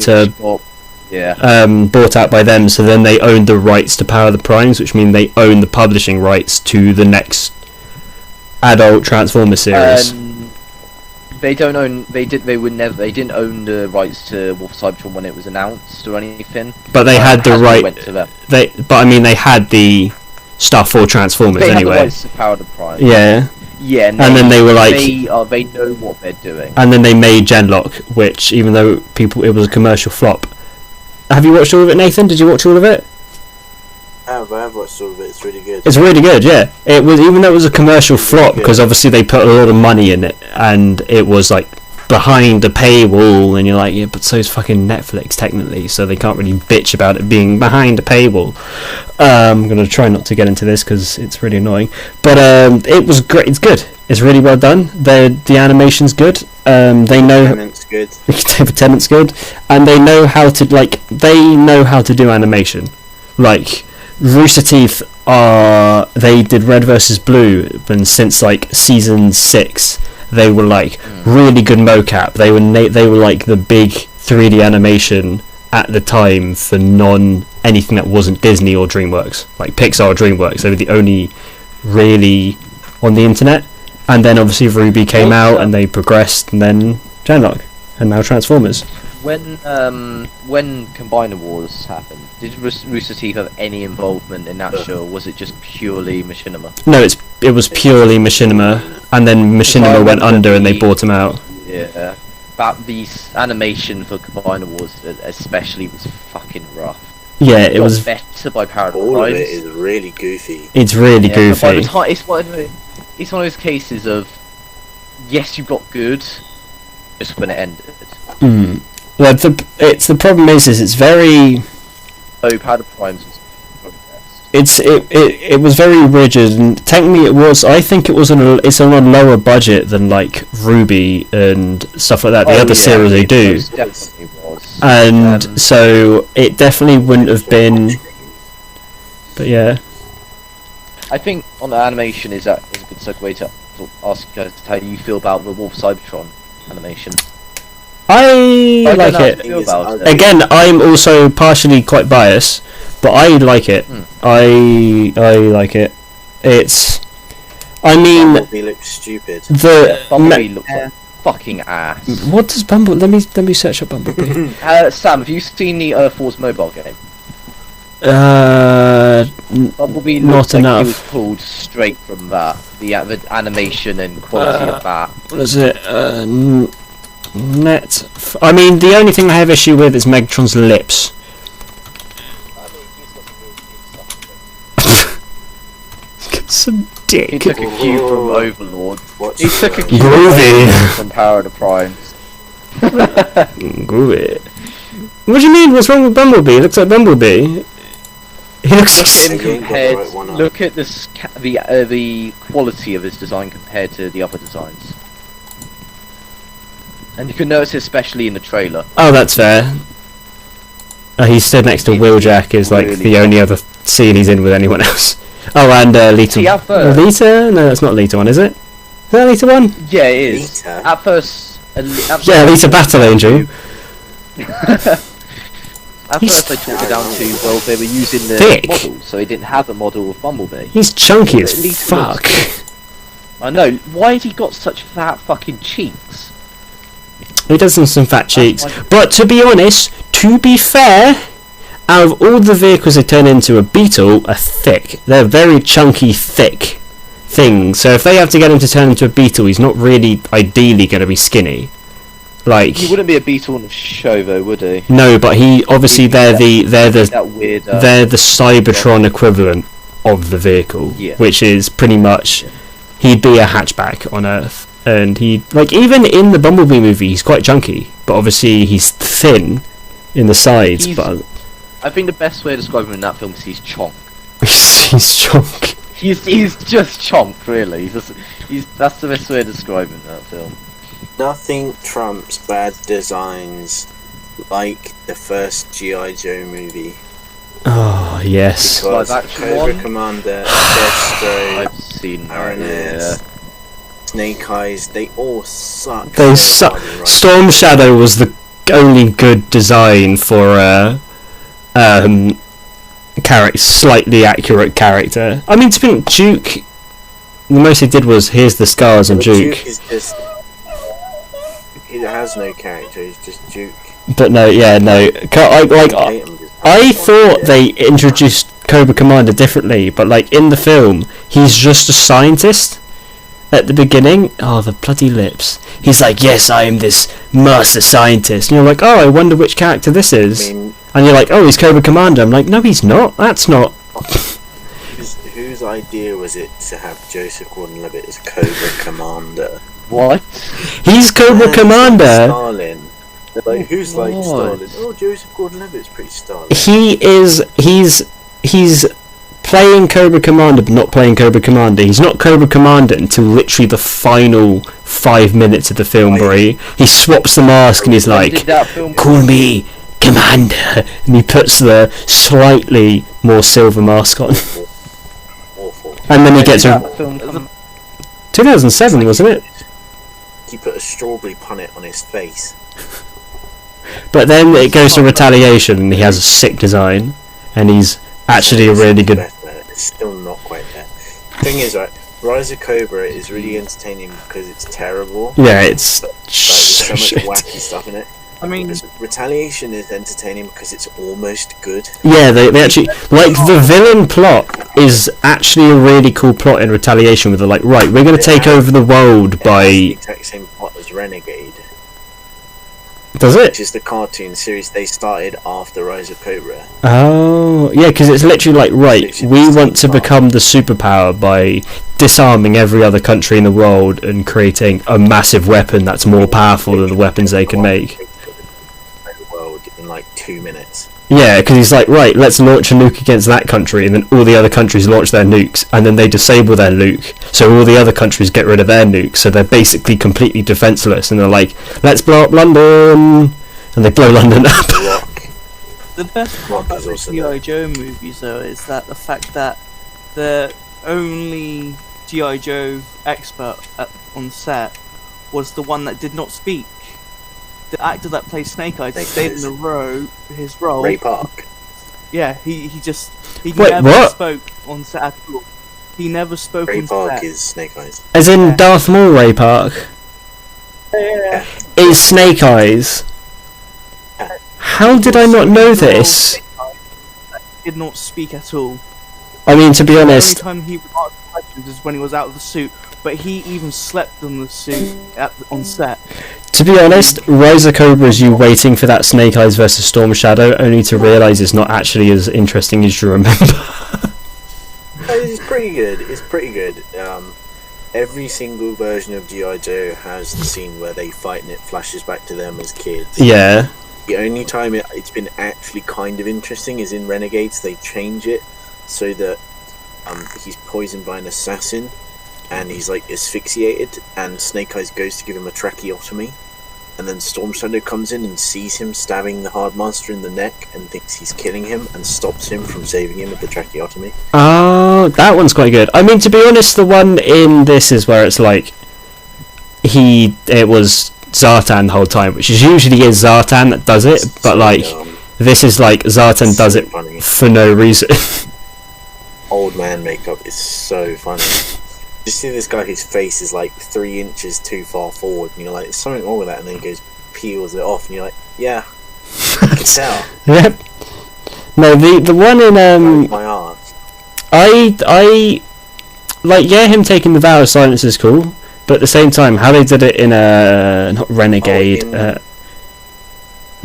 bought out by them, so then they own the rights to Power the Primes, which mean they own the publishing rights to the next adult Transformers series. they don't own. They would never. They didn't own the rights to Wolf Cybertron when it was announced or anything. But they had the Hasbro right. went to them. But I mean, they had the stuff for Transformers They had the anyway. rights to Power the Prime. Yeah. Yeah, And then they were like- they know what they're doing. And then they made Genlock, which, even though it was a commercial flop. Have you watched all of it, Nathan? Did you watch all of it? I have watched all of it. It's really good. It's really good, yeah. It was, even though it was a commercial flop, because obviously they put a lot of money in it, and it was like behind a paywall, and you're like, yeah, but so's fucking Netflix technically, so they can't really bitch about it being behind a paywall. I'm gonna try not to get into this because it's really annoying, but it was great. It's good. It's really well done. The animation's good. They know Tenant's good. David Tennant's good, and they know how to do animation. Like Rooster Teeth they did Red versus Blue, and since like season 6 they were like really good mocap. They were like the big 3D animation at the time for anything that wasn't Disney or DreamWorks, like Pixar or DreamWorks. They were the only really on the internet. And then obviously Ruby came out, and they progressed, and then Genlock, and now Transformers. When Combiner Wars happened, did Rooster Teeth have any involvement in that show, or was it just purely Machinima? No, it was purely Machinima, and then Machinima went under, and they bought him out. Yeah, but the animation for Combiner Wars, especially, was fucking rough. Yeah, it was better by Paradise. All of it is really goofy. It's really But by the goofy. time, it's one of those cases of yes, you got good, just when it ended. Well, the problem is it's very. So Powder Primes was probably the best. It was very rigid, and technically I think it's on a lower budget than like Ruby and stuff like that. The other series they do, Most definitely was. and so it definitely wouldn't have been. But yeah, I think on the animation is a good segue to ask you guys how you feel about the Wolf Cybertron animation. I don't like know how it. you feel about it. Again, I'm also partially quite biased, but I like it. I like it. It's. I mean, Bumblebee looks stupid. Bumblebee looks like fucking ass. what does Bumblebee? Let me search up Bumblebee. Sam, have you seen the Earth Wars mobile game? Bumblebee not looks like enough. he was pulled straight from that. The animation and quality of that. What is it? I mean, the only thing I have issue with is Megatron's lips. Some dick. He took a cue from Overlord. What's He took a cue Groovy. from Power of the Primes. Groovy. What do you mean? What's wrong with Bumblebee? He looks like Bumblebee. He looks. Him Again, got the compared, right one on. look at the quality of his design compared to the other designs. And you can notice it especially in the trailer. Oh, that's fair. He stood next to Wheeljack is like Really the only other scene he's in with anyone else. Oh, and Lita. See, at first, Lita? No, that's not Lita one, is it? Is that Lita one? yeah, it is. Lita? At first, Yeah, Lita Battle Angel. At He's first, I talked it down to, well, they were using the thick. model, so they didn't have a model of Bumblebee. He's chunky as At least he fuck. I know. Why has he got such fat fucking cheeks? He does have some fat cheeks. my- But to be honest, to be fair, out of all the vehicles they turn into, a Beetle are thick. They're very chunky, thick things. So if they have to get him to turn into a Beetle, he's not really ideally going to be skinny. Like, He wouldn't be a Beetle on the show, though, would he? no, but he obviously they're the That weird. they're the Cybertron equivalent of the vehicle, Yeah. which is pretty much he'd be a hatchback on Earth, and he like even in the Bumblebee movie he's quite chunky, but obviously he's thin in the sides. But I think the best way to describe him in that film is he's chonk. he's chunk. He's just chonk, really. That's the best way to describe him in that film. Nothing trumps bad designs like the first G.I. Joe movie. Oh yes. Because Live action Cobra one? Commander, Destro, I've seen that. Baroness, Yeah. Snake Eyes, they all suck. They so suck. hard in Storm writing. Shadow was the only good design for slightly accurate character. I mean, to be Duke, the most he did was here's the scars on But Duke. Is just he has no character. He's just Duke. But no, yeah, no. I thought they introduced Cobra Commander differently, but like in the film, he's just a scientist. At the beginning, oh, the bloody lips. He's like, yes, I am this master scientist. And you're like, oh, I wonder which character this is. And you're like, oh, he's Cobra Commander. I'm like, no, he's not. That's not. Whose idea was it to have Joseph Gordon-Levitt as Cobra Commander? What? He's Cobra Commander. Stalin. Like, who's like Stalin? Oh, Joseph Gordon-Levitt's pretty Stalin. He's playing Cobra Commander, but not playing Cobra Commander. He's not Cobra Commander until literally the final 5 minutes of the film, where he swaps the mask and he's like, call me Commander, and he puts the slightly more silver mask on. Awful. And then he gets a 2007, wasn't it? He put a strawberry punnet on his face. But then it goes to Retaliation, and he has a sick design, and he's actually a really good. It's still not quite there. Thing is, right, Rise of Cobra is really entertaining because it's terrible. Yeah, it's there's so much shit. wacky stuff in it. I mean, Retaliation is entertaining because it's almost good. Yeah, they actually like the villain plot is actually a really cool plot in Retaliation, where they're like, right, we're going to take over the world by. The exact same plot as Renegade. Does it? Which is the cartoon series they started after Rise of Cobra. Oh, yeah, because it's literally like, right, we want to become the superpower by disarming every other country in the world and creating a massive weapon that's more powerful than the weapons they can make. The world in like 2 minutes. Yeah, because he's like, right, let's launch a nuke against that country, and then all the other countries launch their nukes, and then they disable their nuke, so all the other countries get rid of their nukes, so they're basically completely defenseless, and they're like, let's blow up London, and they blow London up. the best part about the G.I. Joe movies, though, is that the fact that the only G.I. Joe expert on set was the one that did not speak. The actor that plays Snake Eyes stayed in his role. Ray Park. Yeah, he Wait, never what? spoke on set at all. He never spoke Ray on Park set. is Snake Eyes. As in Darth Maul Ray Park Yeah. is Snake Eyes. How did I not know this? He did not speak at all. I mean, to be honest, The only time he would ask questions is when he was out of the suit, but he even slept in the suit on set. to be honest, Rise of Cobra is you waiting for that Snake Eyes versus Storm Shadow, only to realise it's not actually as interesting as you remember. It's pretty good. It's pretty good. Every single version of G.I. Joe has the scene where they fight and it flashes back to them as kids. Yeah. The only time it's been actually kind of interesting is in Renegades. They change it so that he's poisoned by an assassin and he's like asphyxiated, and Snake Eyes goes to give him a tracheotomy, and then Storm Shadow comes in and sees him stabbing the Hardmaster in the neck and thinks he's killing him and stops him from saving him with the tracheotomy. Oh, that one's quite good. I mean, to be honest, the one in this is where it's like it was Zartan the whole time, which is usually is Zartan that does it, but like this is like Zartan does it for no reason. Old man makeup is so funny. You see this guy whose face is like 3 inches too far forward, and you're like, there's something wrong with that, and then he goes, peels it off, and you're like, yeah, you can tell. Yep. No, the one in My arse. I like, yeah, him taking the vow of silence is cool, but at the same time, how they did it in not Renegade.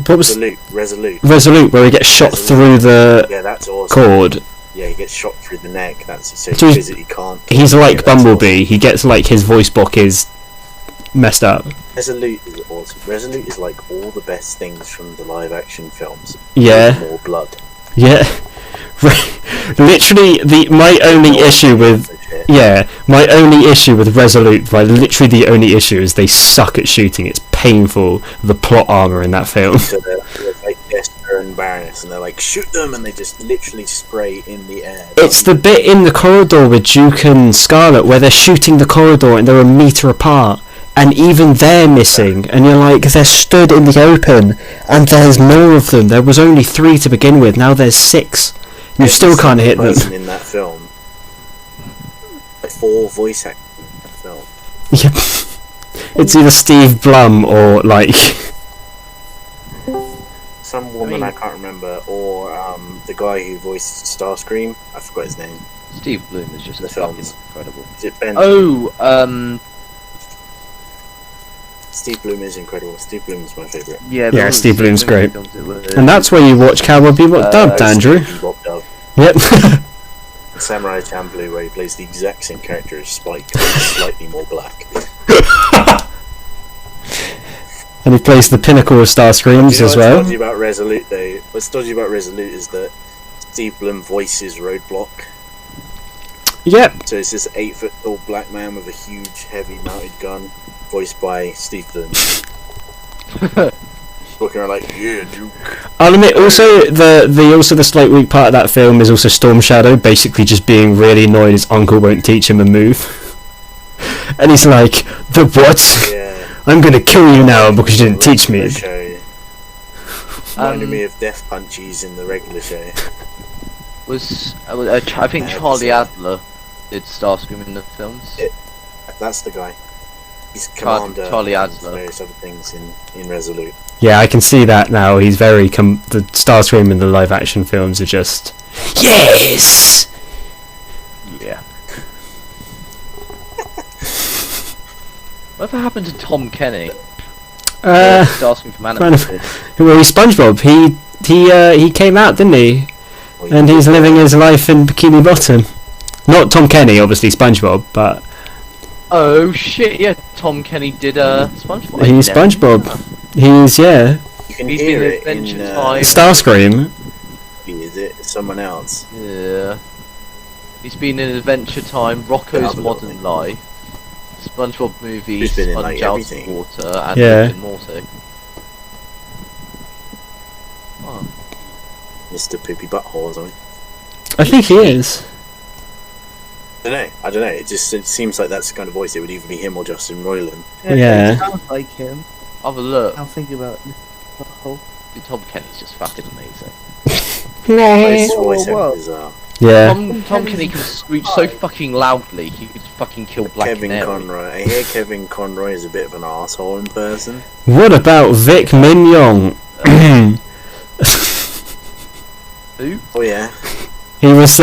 What was Resolute, where he gets shot through the that's awesome. cord. Yeah, he gets shot through the neck. That's so he physically can't. He's like Bumblebee. Awesome. He gets like his voice box is messed up. Resolute is awesome. Resolute is like all the best things from the live action films. Yeah. More blood. Yeah. Literally, my only issue with Resolute, literally the only issue is they suck at shooting. It's painful, the plot armor in that film. So they're like Jester and Baroness, and they're like, shoot them, and they just literally spray in the air. It's the bit in the corridor with Duke and Scarlet where they're shooting the corridor and they're a meter apart, and even they're missing, and you're like, they're stood in the open, and there's more of them. There was only 3 to begin with, now there's 6. You still can't hit them. In that film, like 4 voice actors in that film. Yep. It's either Steve Blum or like some woman I can't remember, or the guy who voiced Starscream. I forgot his name. Steve Bloom is just The fucking films. incredible. Is it Ben? Oh, Steve Bloom is incredible. Steve Bloom is my favourite. Yeah, Steve Bloom's great. Films it was. and that's where you watch Cowboy Bebop dubbed, Andrew. Bob Dove. Yep. Samurai Champloo, where he plays the exact same character as Spike, but slightly more black. And he plays the pinnacle of Starscreams as well. What's dodgy about Resolute, though? What's dodgy about Resolute is that Steve Blum voices Roadblock. Yep. So it's this 8-foot tall black man with a huge, heavy mounted gun, voiced by Steve Blum. Walking around like, yeah, Duke. I'll admit, also the slight weak part of that film is also Storm Shadow basically just being really annoyed his uncle won't teach him a move. And he's like, the what? Yeah. I'm gonna kill you now because you didn't teach me. Show. Reminded me of Death Punchies in the regular show. I think Charlie Adler did Starscream in the films. That's the guy. He's commander. Charlie and Adler. various other things in Resolute. Yeah, I can see that now. He's very the Starscream in the live action films are just yes. Yeah. Whatever happened to Tom Kenny? Starscream from Animated. Well, he's SpongeBob. He came out, didn't he? Well, And he's living his life in Bikini Bottom. Not Tom Kenny, obviously SpongeBob, but Oh shit! Yeah, Tom Kenny did SpongeBob. he's SpongeBob. He's You can He's hear been in it in Adventure Time. Starscream. Is it someone else? Yeah. He's been in Adventure Time, Rocko's Another Modern thing. Life, SpongeBob Movie, He's been in, like, Sponge Out of everything. Water, and Yeah. Rick and Morty. Oh. Mr. Poopy Butthole or something. I think he is. I don't know. It seems like that's the kind of voice. It would either be him or Justin Roiland. Yeah. It sounds like him. Have a look. I'll think about it. Oh, Dude, Tom Kenny's just fucking amazing. His Whoa, voice whoa. is bizarre. Yeah. Tom Kenny can screech so fucking loudly, he could fucking kill Black Kevin Canary. Conroy. I hear Kevin Conroy is a bit of an asshole in person. What about Vic Mignogna? Who? Oh yeah. That's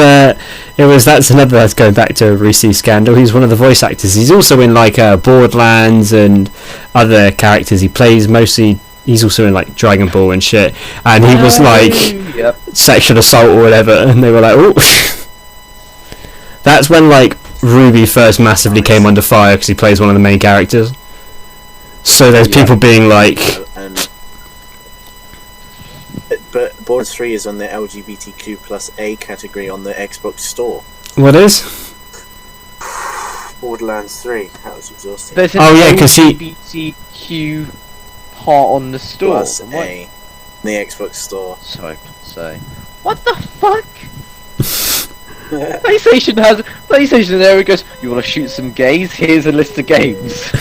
going back to a recent scandal. He's one of the voice actors. He's also in like Borderlands and other characters. He plays mostly. He's also in like Dragon Ball and shit. And he was like Yep. sexual assault or whatever. And they were like, oh. That's when like Ruby first massively came under fire because he plays one of the main characters. So there's people being like, But Borderlands 3 is on the LGBTQ plus A category on the Xbox store. what is? Borderlands 3. That was exhausting. There's an Oh, yeah, 'cause he- LGBTQ part on the store. Plus What? A. In the Xbox store. Sorry, to say. What the fuck? PlayStation there it goes, you wanna shoot some gays? Here's a list of games.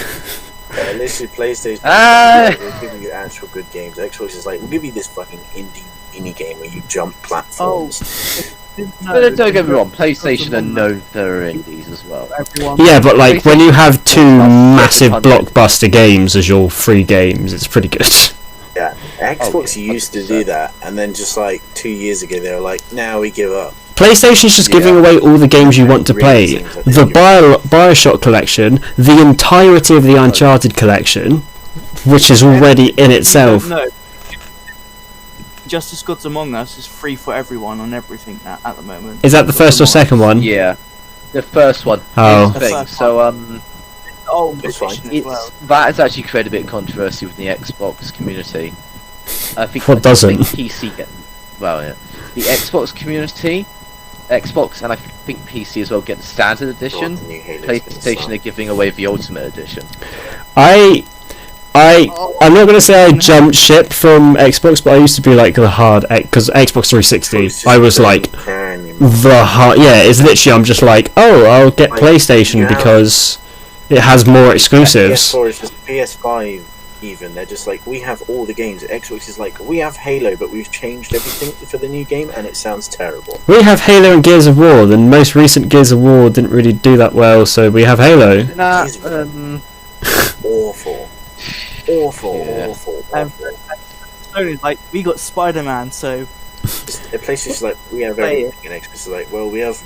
Literally PlayStation. We'll give you actual good games. Xbox is like, we'll give you this fucking indie game where you jump platforms. But don't get me wrong, PlayStation are known for their indies as well. Yeah, but like when you have two massive blockbuster games as your free games, it's pretty good. Yeah, Xbox yeah, used to do that, and then just like 2 years ago they were like, now we give up. PlayStation's just giving away all the games you want to play. The Bioshock collection, the entirety of the Uncharted collection, which is already in itself. No. Justice Gods Among Us is free for everyone on everything now, at the moment. Is that the first or second one? Yeah. The first one. Oh. Here's the thing. So Oh, It's fine. edition as well. that has actually created a bit of controversy with the Xbox community. I think What doesn't? PC get the Xbox community, Xbox and I think PC as well get the standard edition. The new Halo's gonna PlayStation suck. are giving away the Ultimate Edition. I'm not gonna say I jumped ship from Xbox, but I used to be like the hard because Xbox 360. I was like the hard. Yeah, it's literally I'm just like, oh, I'll get Like, PlayStation you have- because it has more exclusives. PS4 is just PS5 even. They're just like, we have all the games. Xbox is like, we have Halo, but we've changed everything for the new game, and it sounds terrible. We have Halo and Gears of War. The most recent Gears of War didn't really do that well, so we have Halo. Nah, awful, awful, Yeah. awful, And awful. Sony's like, we got Spider-Man, so The place is like, we have Play everything, and Xbox is like, well, we have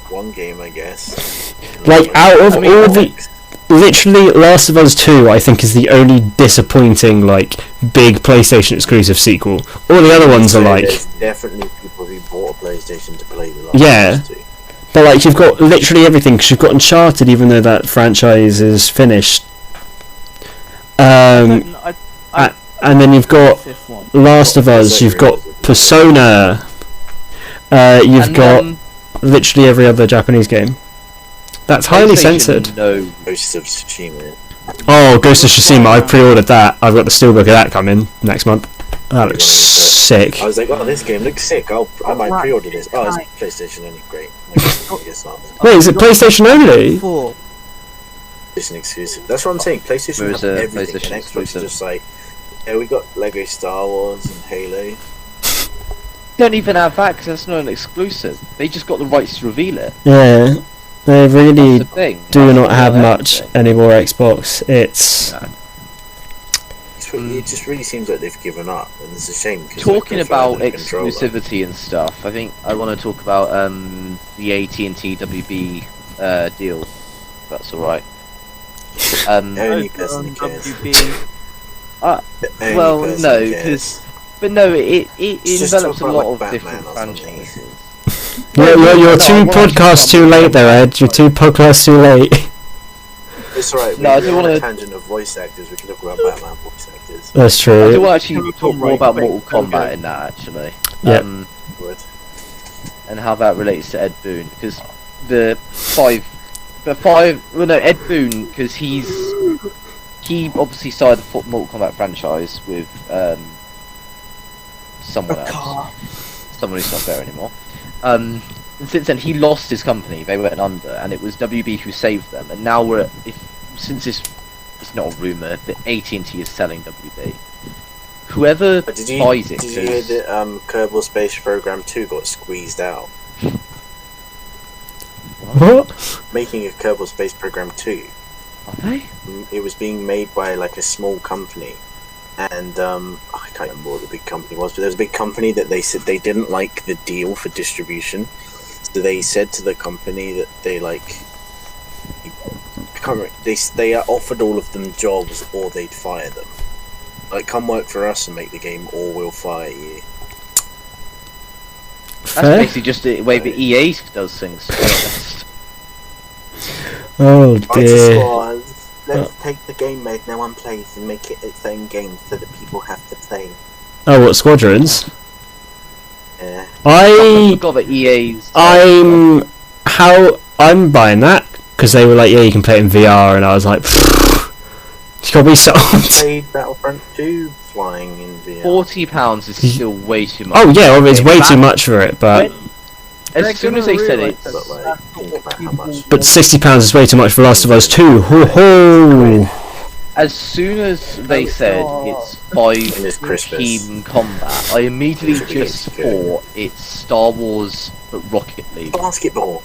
one game, I guess. Like, out of all the... Literally, Last of Us 2, I think, is the only disappointing, like, big PlayStation exclusive sequel. All the other ones are like... There's definitely people who bought a PlayStation to play the Last Yeah. of Us 2. But, like, you've got literally everything, because you've got Uncharted, even though that franchise is finished. I And then you've got fifth one. Last of Us, you've got Persona, you've And, got literally every other Japanese game. That's highly PlayStation, censored. No. Ghosts of Tsushima. Oh, Ghost of Tsushima, I pre-ordered that. I've got the steelbook of that coming next month. That looks sick. I was like, oh, this game looks sick. I might pre-order this. Oh, it's PlayStation only. Great. I guess not. Then. Wait, is it PlayStation only? 4. PlayStation exclusive. That's what I'm saying. PlayStation Where's has a everything, PlayStation and Xbox is exclusive? just like, yeah, we got Lego Star Wars and Halo. Don't even have that because that's not an exclusive. They just got the rights to reveal it. Yeah, they really That's the thing. do That's not the have real much everything. anymore. Xbox, it's It just really seems like they've given up, and it's a shame. 'cause, Talking like, they're about further than controller. exclusivity and stuff, I think I want to talk about the AT&T WB deal. If that's all right. Only person who cares. Only Well, person no, who cares. because but no, it Just develops a talk about, lot like, of Batman different or something. franchises. you're no, two I wanna podcasts actually too late there, Ed. You're two podcasts too late. It's alright. No, I We're do on wanna- a tangent of voice actors. We can talk about Batman voice actors. That's I true. do want to actually talk more about Right, Mortal Kombat in that actually. Yeah. Would. And how that relates to Ed Boon because Ed Boon because he obviously started the Mortal Kombat franchise with someone else, someone who's not there anymore. And since then he lost his company, they went under, and it was WB who saved them. And now since it's not a rumor that AT&T is selling WB. Whoever Did you buys it, hear 'cause- that Kerbal Space Program 2 got squeezed out? What? Making a Kerbal Space Program 2. are they? It was being made by like a small company, and I can't remember what the big company was, but there was a big company that they said they didn't like the deal for distribution, so they said to the company that they they offered all of them jobs or they'd fire them. Like, come work for us and make the game, or we'll fire you. That's Fair? basically just the way that EA does things. To be honest. Oh Fighter dear. Squad, let's take the game mode no one plays and make it its own game so that people have to play. Oh, what Squadrons? Yeah. I I forgot that EA's. I'm buying that because they were like, yeah, you can play it in VR, and I was like, you got me sold. Played Battlefront 2 flying in VR. £40 is still way too much. Oh yeah, well, it's way Back- too much for it, but As soon as they said it, But like, think about how much. £60 is way too much for Last of Us 2. Ho ho! as soon as they said it's 5 And it's Christmas. team combat, I immediately It's really just good. thought it's Star Wars but Rocket League. Basketball.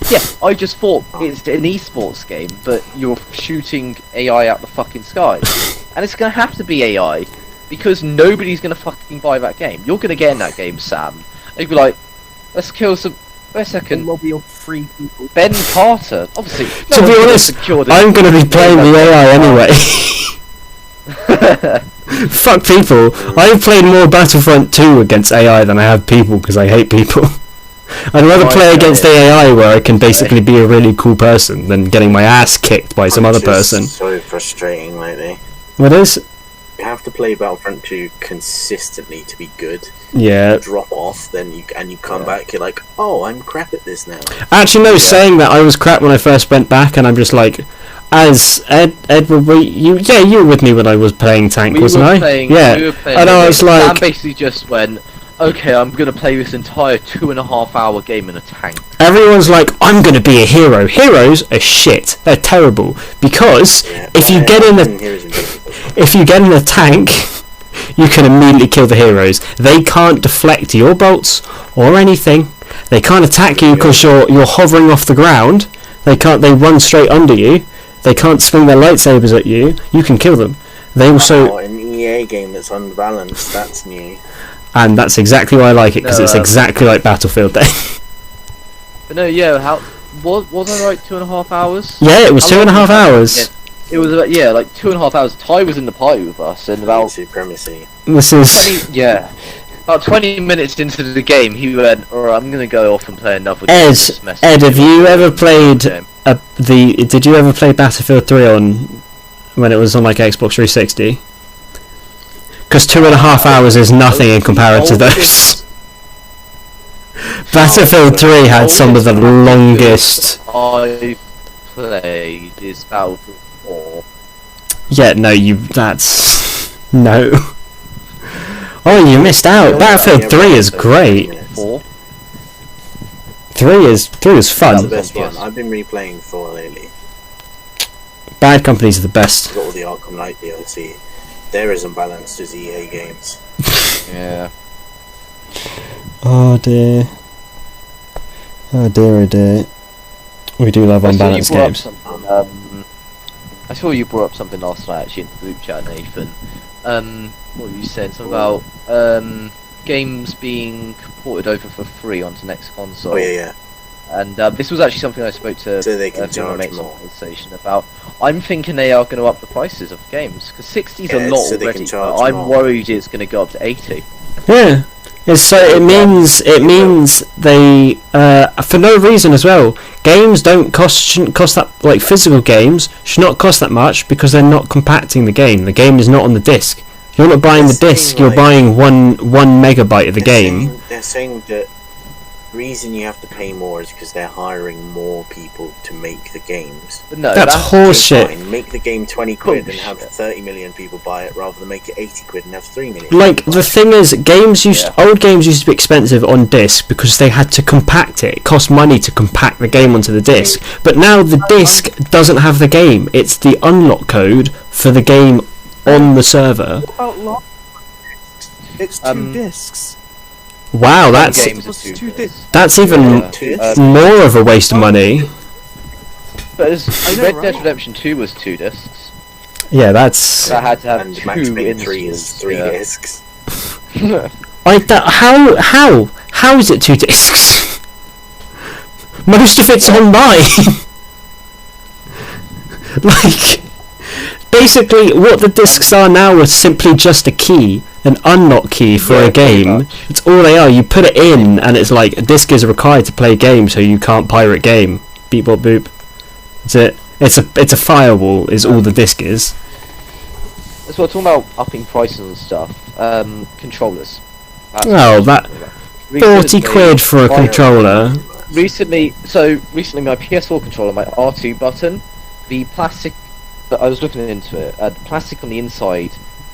Yeah, I just thought it's an esports game, but you're shooting AI out the fucking sky. And it's gonna have to be AI, because nobody's gonna fucking buy that game. You're gonna get in that game, Sam. And you'd be like, let's kill some... Wait a second. Lobby of 3 people. Ben Carter, obviously. To be honest, I'm gonna be playing the AI anyway. Fuck people. I've played more Battlefront 2 against AI than I have people because I hate people. I'd rather play against the AI where I can basically be a really cool person than getting my ass kicked by some other person. So frustrating lately. What is? You have to play Battlefront 2 consistently to be good. Yeah. Drop off, then you come back. You're like, oh, I'm crap at this now. Actually, no. Saying that, I was crap when I first went back, and I'm just like, as Edward, you were with me when I was playing tank, wasn't I? Yeah. We were playing And I was Sam like, basically just went, okay, I'm gonna play this entire 2.5 hour game in a tank. everyone's like, I'm gonna be a hero. Heroes are shit. They're terrible because Yeah, if you get in a if you get in a tank, you can immediately kill the heroes. They can't deflect your bolts or anything. They can't attack you because you're hovering off the ground. They can't. They run straight under you. They can't swing their lightsabers at you. You can kill them. They also... an EA game that's unbalanced, that's new. And that's exactly why I like it, because it's exactly like Battlefield Day. But no, yeah, was I right, 2.5 hours? Yeah, it was 2.5 hours. Yeah, it was about, like 2.5 hours. Ty was in the party with us, and about supremacy. This is... about 20 minutes into the game, he went, alright, I'm gonna go off and play another game. Ed, have you ever played did you ever play Battlefield 3 on when it was on like Xbox 360? Because 2.5 hours is nothing in comparison to those. Battlefield 3 had some of the longest. I played is Battlefield 4. Yeah, no, that's no. Oh, you missed out. Battlefield 3 is great. 3 is fun. That's the best one. I've been replaying 4 lately. Bad Company's the best. Got all the Arkham Knight DLC. They're as unbalanced as EA games. Yeah. Oh dear. Oh dear, oh dear. We do love unbalanced games. I saw you brought up something last night actually in the group chat, Nathan. What were you saying? Something about games being ported over for free onto next console. Oh yeah. And this was actually something I spoke to so they can charge mates more. on conversation about. I'm thinking they are going to up the prices of games because 60's a lot so already. But I'm worried it's going to go up to 80. Yeah. So it means they for no reason as well. Games shouldn't cost that, like physical games should not cost that much because they're not compacting the game. The game is not on the disc. You're not buying the disc. You're buying one megabyte of the game. They're saying that the reason you have to pay more is because they're hiring more people to make the games. But no, that's horseshit. Make the game 20 quid and have 30 million people buy it, rather than make it 80 quid and have 3 million. Like the thing is, old games used to be expensive on disc because they had to compact it. It cost money to compact the game onto the disc. But now the disc doesn't have the game. It's the unlock code for the game on the server. What about it's 2 discs. Wow, that's even more of a waste of money. But Red Dead Redemption 2 was 2 discs. Yeah, that's. That had to have and 2 Max Payne 3 installs, is 3 discs. How is it 2 discs? Most of it's online. Like, basically, what the discs are now is simply just a key. An unlock key for a game. It's all they are. You put it in, and it's like a disc is required to play a game, so you can't pirate game. Beep bop boop. That's it. It's a firewall. Is all the disc is. That's what I'm talking about. Upping prices and stuff. Controllers. That 40 quid for a controller. Recently, my PS4 controller, my R2 button, the plastic. I was looking into it. The plastic on the inside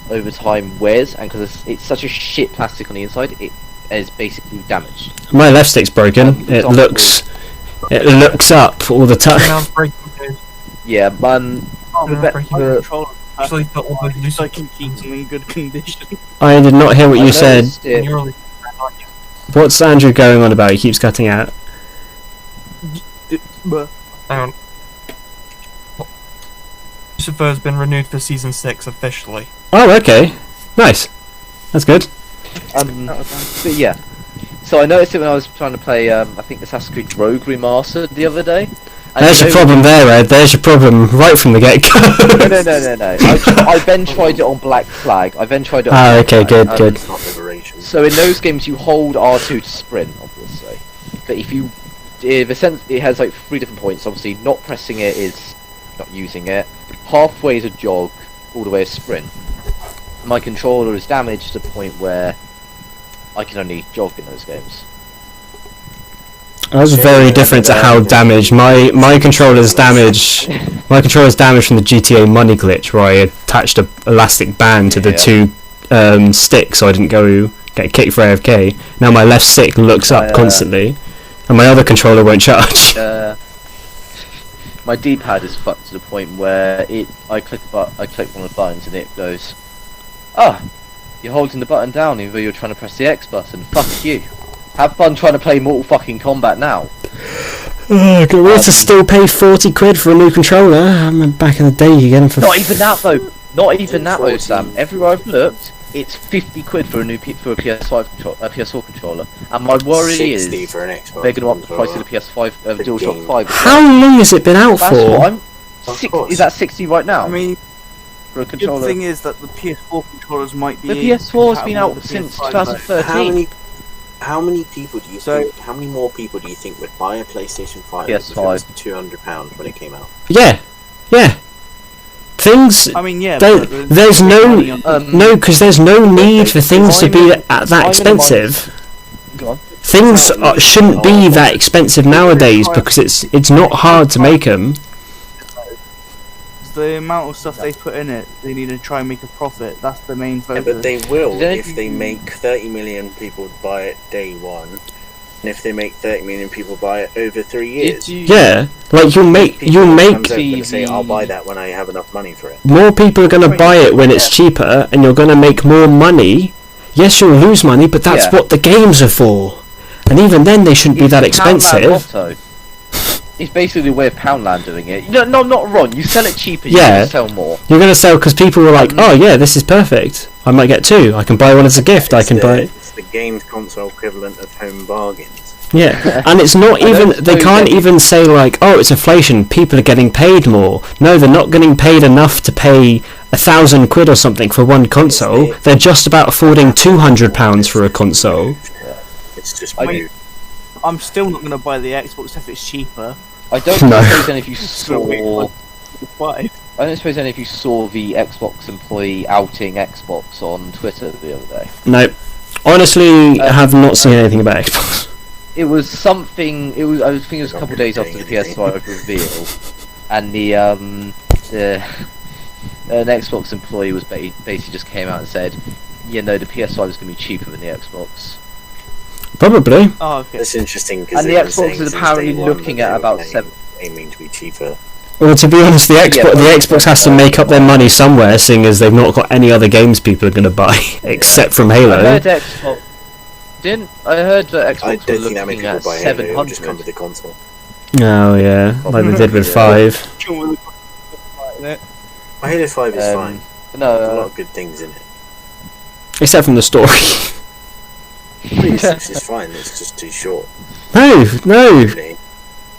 over time wears, and because it's such a shit plastic on the inside, it is basically damaged. My left stick's broken. It looks up all the time. Yeah, Actually, thought all those loose I can keep them in good condition. I did not hear what you said. What's Andrew going on about? He keeps cutting out. Hang on. Lucifer has been renewed for season 6 officially. Oh, okay. Nice. That's good. But yeah. So I noticed it when I was trying to play, I think Assassin's Creed Rogue Remastered the other day. And there's your problem there, Ed. There's your problem right from the get-go. No. I then tried it on Black Flag. Okay, good. So in those games, you hold R2 to sprint, obviously. But it has like 3 different points. Obviously, not pressing it is not using it. Halfway is a jog, all the way is sprint. My controller is damaged to the point where I can only jog in those games. That's very different to how damaged my controller's damage. My controller's damaged from the GTA money glitch, where I attached a elastic band to the 2 sticks, so I didn't go get kicked for AFK. Now my left stick looks up constantly, and my other controller won't charge. My D-pad is fucked to the point where I click one of the buttons and it goes, you're holding the button down even though you're trying to press the X button. Fuck you. Have fun trying to play Mortal fucking Kombat now. Oh, God, we have to still pay 40 quid for a new controller. I remember back in the day you get them for... Not even that though. Not even that though, Sam. Everywhere I've looked, it's 50 quid for a PS4 controller. And my worry is for an Xbox they're going to up the price of the PS5, DualShock 5. How long has it been out That's for? what is that 60 right now? I mean, for a the controller. good thing is that the PS4 controllers might be. The PS4 has been compatible out with the since PS5, 2013. How many people do you think? How many more people do you think would buy a PlayStation 5 if it was £200 when it came out? Yeah. Things... I mean, yeah. There's no... no, because there's no need for things to be that expensive. Go on. Things shouldn't be that expensive nowadays because it's not hard to make them. The amount of stuff they put in it, they need to try and make a profit. That's the main focus. Yeah, but they will if they make 30 million people buy it day one, and if they make 30 million people buy it over 3 years. Yeah, like you'll make say, I'll buy that when I have enough money for it. more people are gonna buy it when it's cheaper, and you're gonna make more money. Yes, you'll lose money, but that's what the games are for. And even then, they shouldn't be that expensive. It's basically the way of Poundland doing it. No, not wrong. You sell it cheaper, you sell more. You're going to sell because people were like, oh yeah, this is perfect. I might get two. I can buy one as a gift. I can buy it. It's the games console equivalent of home bargains. Yeah, and it's not even, they can't even say like, oh, it's inflation, people are getting paid more. No, they're not getting paid enough to pay 1,000 quid or something for one console. They're just about affording £200 for a console. It's just weird. I'm still not going to buy the Xbox if it's cheaper. I don't suppose any of you saw... Why? I don't suppose any of you saw the Xbox employee outing Xbox on Twitter the other day. No. Honestly, I have not seen anything about Xbox. It was something... I think it was a couple of days after the PS5 reveal. And an Xbox employee was basically just came out and said, the PS5 is going to be cheaper than the Xbox. Probably. Oh, okay. That's interesting. And the Xbox is apparently looking at about aiming to be cheaper. Well, to be honest, the Xbox has to make up their money somewhere, seeing as they've not got any other games people are going to buy, except from Halo. I heard that Xbox I don't were think that many looking people at buy Halo, it'll just 700. come with the console. Oh yeah, like they did with 5. Halo 5 is fine. No, There's a lot of good things in it. Except from the story. 3.6 is fine, it's just too short. No! Really.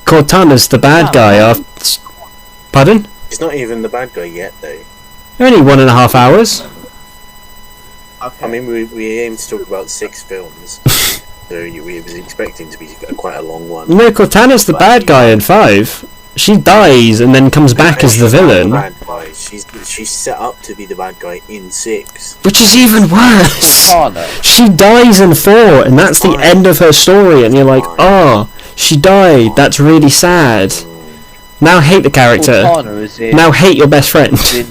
Cortana's the bad guy after... Pardon? He's not even the bad guy yet, though. Only 1.5 hours. Okay. I mean, we aim to talk about 6 films, so we was expecting to be quite a long one. No, Cortana's the bad guy in 5. She dies and then comes back as the villain. Bad guy. She's set up to be the bad guy in 6. Which is even worse! Cortana. She dies in 4 and that's the end of her story and you're like, oh, she died, that's really sad. Now hate the character. Now hate your best friend. Is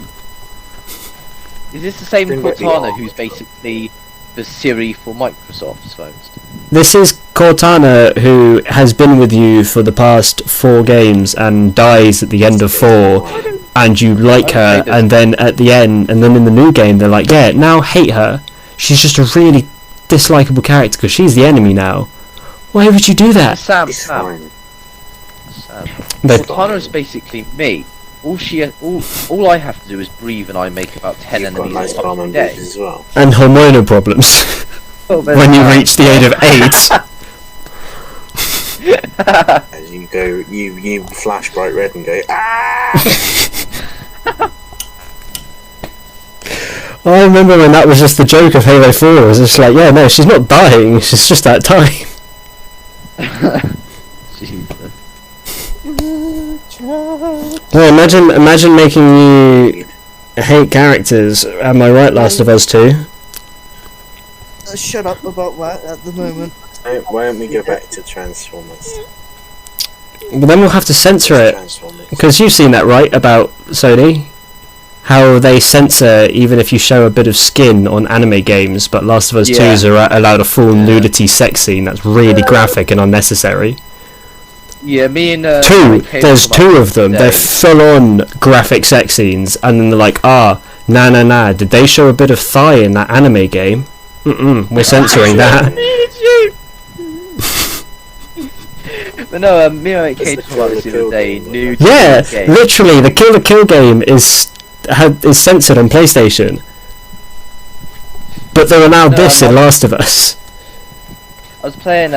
this the same Cortana who's basically the Siri for Microsoft's phones? This is Cortana, who has been with you for the past 4 games and dies at the end of 4, and you like her, and then at the end, and then in the new game they're like, yeah, now hate her. She's just a really dislikable character because she's the enemy now. Why would you do that? Sam. Cortana is basically me. All I have to do is breathe, and I make about 10 enemies a day. As well. And hormonal problems. When you reach the age of 8. As you go, you flash bright red and go, ah! I remember when that was just the joke of Halo 4. It was just like, yeah, no, she's not dying. It's just that time. Jesus. No, imagine making you hate characters. Am I right, Last of Us 2? Shut up about that at the moment. Why don't we go back to Transformers? But then we'll have to censor it. Because you've seen that, right, about Sony? How they censor even if you show a bit of skin on anime games, but Last of Us 2s are allowed a full nudity sex scene that's really graphic and unnecessary. Yeah, me and... There's 2 of them. They're full-on graphic sex scenes, and then they're like, nah, did they show a bit of thigh in that anime game? We're censoring that. But no, me and It's Kate the talked about this the Kill other day. game. New Yeah, game. literally, the Kill the Kill game is censored on PlayStation. But they allow this in Last of Us. I was playing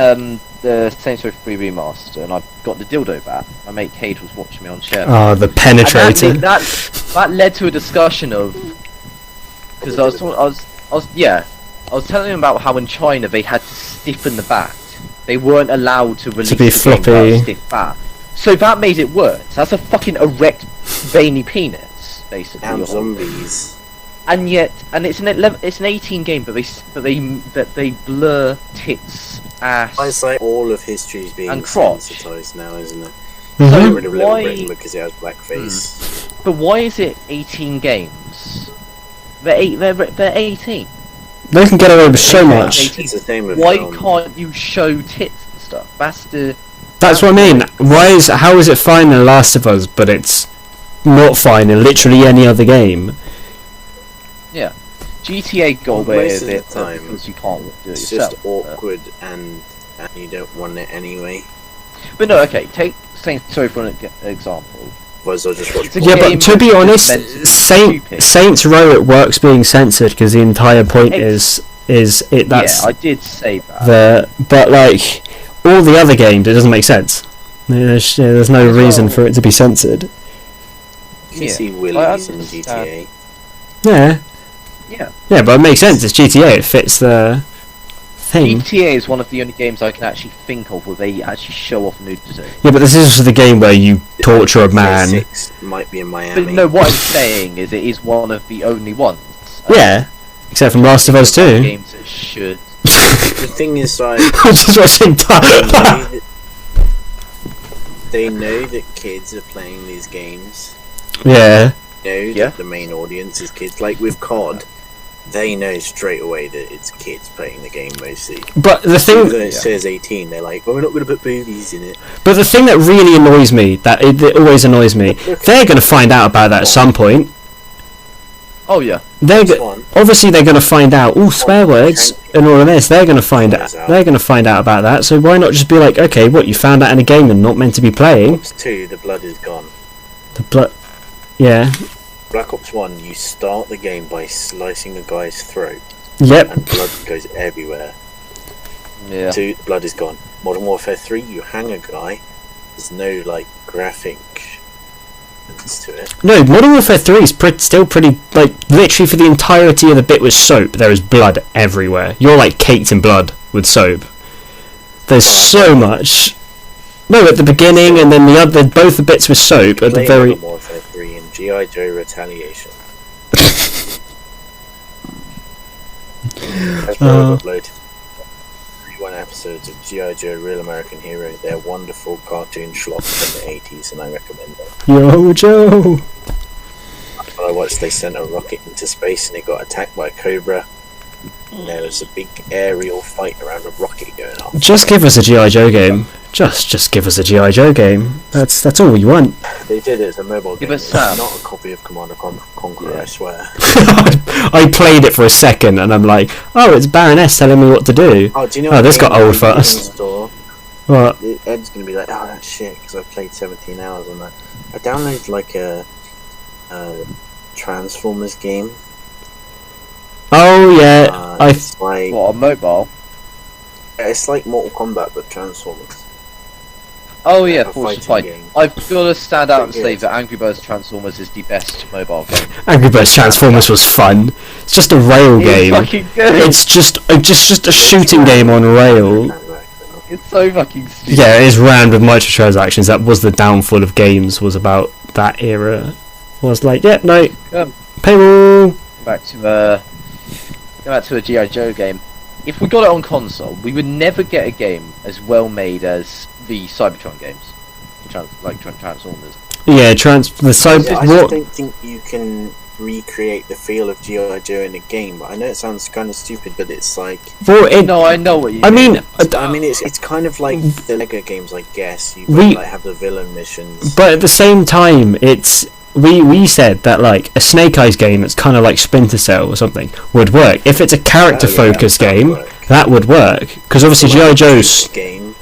the Saints Row 3 remaster, and I got the dildo bat. My mate Cade was watching me on share. Oh, the penetrator. And that led to a discussion of because I was telling him about how in China they had to stiffen the bat. They weren't allowed to release To be the game floppy. without a stiff bat. So that made it worse. That's a fucking erect, veiny penis, basically. Damn zombies. And yet, it's an 18 game, but they blur tits, ass. It's like all of history's being And crotch. sensitized now, isn't it? Mhm. Get rid of Little why- Britain because it has blackface. But why is it 18 games? They're 18. They can get away with so much. It's the same with Why film. can't you show tits and stuff? That's what I mean. How is it fine in Last of Us, but it's not fine in literally any other game? Yeah. GTA got away Most with of it the time, because you can't do it It's yourself. just awkward and you don't want it anyway. But no, okay. Sorry for an example. Otherwise I'll just watch It's a Yeah, game but to be that's honest, meant to be stupid. Saints Row it works being censored because the entire point is it that's yeah, I did say that. but like all the other games, it doesn't make sense. There's no reason for it to be censored. You can Yeah, see I Willies in understand. GTA. Yeah, Yeah. yeah, but it makes sense. It's GTA. It fits the thing. GTA is one of the only games I can actually think of where they actually show off nudity. Yeah, but this is the game where you torture a man. 6 might be in Miami. But no, what I'm saying is it is one of the only ones. Yeah, except from Last of Us 2. Games that should. The thing is, like, I'm just watching. they know that kids are playing these games. Yeah. They know Yeah. that the main audience is kids. Like with COD, they know straight away that it's kids playing the game mostly. But the Even thing, though it says 18, they're like, well, we're not going to put boobies in it. but the thing that really annoys me, that it always annoys me, they're going to find out about that at some point. Oh yeah. Obviously they're going to find out all swear words and all of this. They're going to find out. They're going to find out about that. So why not just be like, okay, what, you found out in a game and not meant to be playing? Ops 2, the blood is gone. The blood. Yeah. Black Ops 1, you start the game by slicing a guy's throat, Yep. and blood goes everywhere. Yeah. 2, the blood is gone. Modern Warfare 3, you hang a guy, there's no, like, graphic to it. No, Modern Warfare 3 is still pretty, like, literally for the entirety of the bit with soap, there is blood everywhere. You're, like, caked in blood with soap. There's so much. No, at the beginning, and then both the bits with soap at the Play very... Modern Warfare 3 and G.I. Joe Retaliation. Hasbro uploaded 31 episodes of G.I. Joe Real American Heroes. They're wonderful cartoon schlock from the 80s, and I recommend them. Yo, Joe! I watched they sent a rocket into space and it got attacked by a cobra. And there was a big aerial fight around a rocket going off. Just give us a G.I. Joe game. Just give us a G.I. Joe game. That's all we want. They did it as a mobile game. but It's Sam- not a copy of Command & Conquer, Yeah. I swear. I played it for a second and I'm like, oh, it's Baroness telling me what to do. Oh, do you know Oh, what this game got old they fast. install? What? Ed's gonna be like, oh, that's shit, because I've played 17 hours on that. I downloaded like a Transformers game. Oh, yeah. It's like What, on mobile? it's like Mortal Kombat but Transformers. Oh yeah, A Force fighting Fight. game. I've got to stand out and Pretty say good. that Angry Birds Transformers is the best mobile game. Angry Birds Transformers was fun. It's just a rail It's game. fucking good. It's just a shooting game on rail. It's so fucking stupid. Yeah, it is rammed with microtransactions. That was the downfall of games, was about that era. Was like, yeah, no, Um, paywall. Go back to a G.I. Joe game. If we got it on console, we would never get a game as well made as the Cybertron games. Transformers. Yeah, the Yeah, I just what? don't think you can recreate the feel of G.I. Joe in a game. But I know it sounds kind of stupid, but it's like Well, No, I know what you I mean, it's kind of like the Lego games, I guess. You We- like have the villain missions. but at the same time, it's we said that like a Snake Eyes game that's kind of like Splinter Cell or something would work. If it's a character focused that would game, work. that would work because obviously Like G.I. a Joe's. game.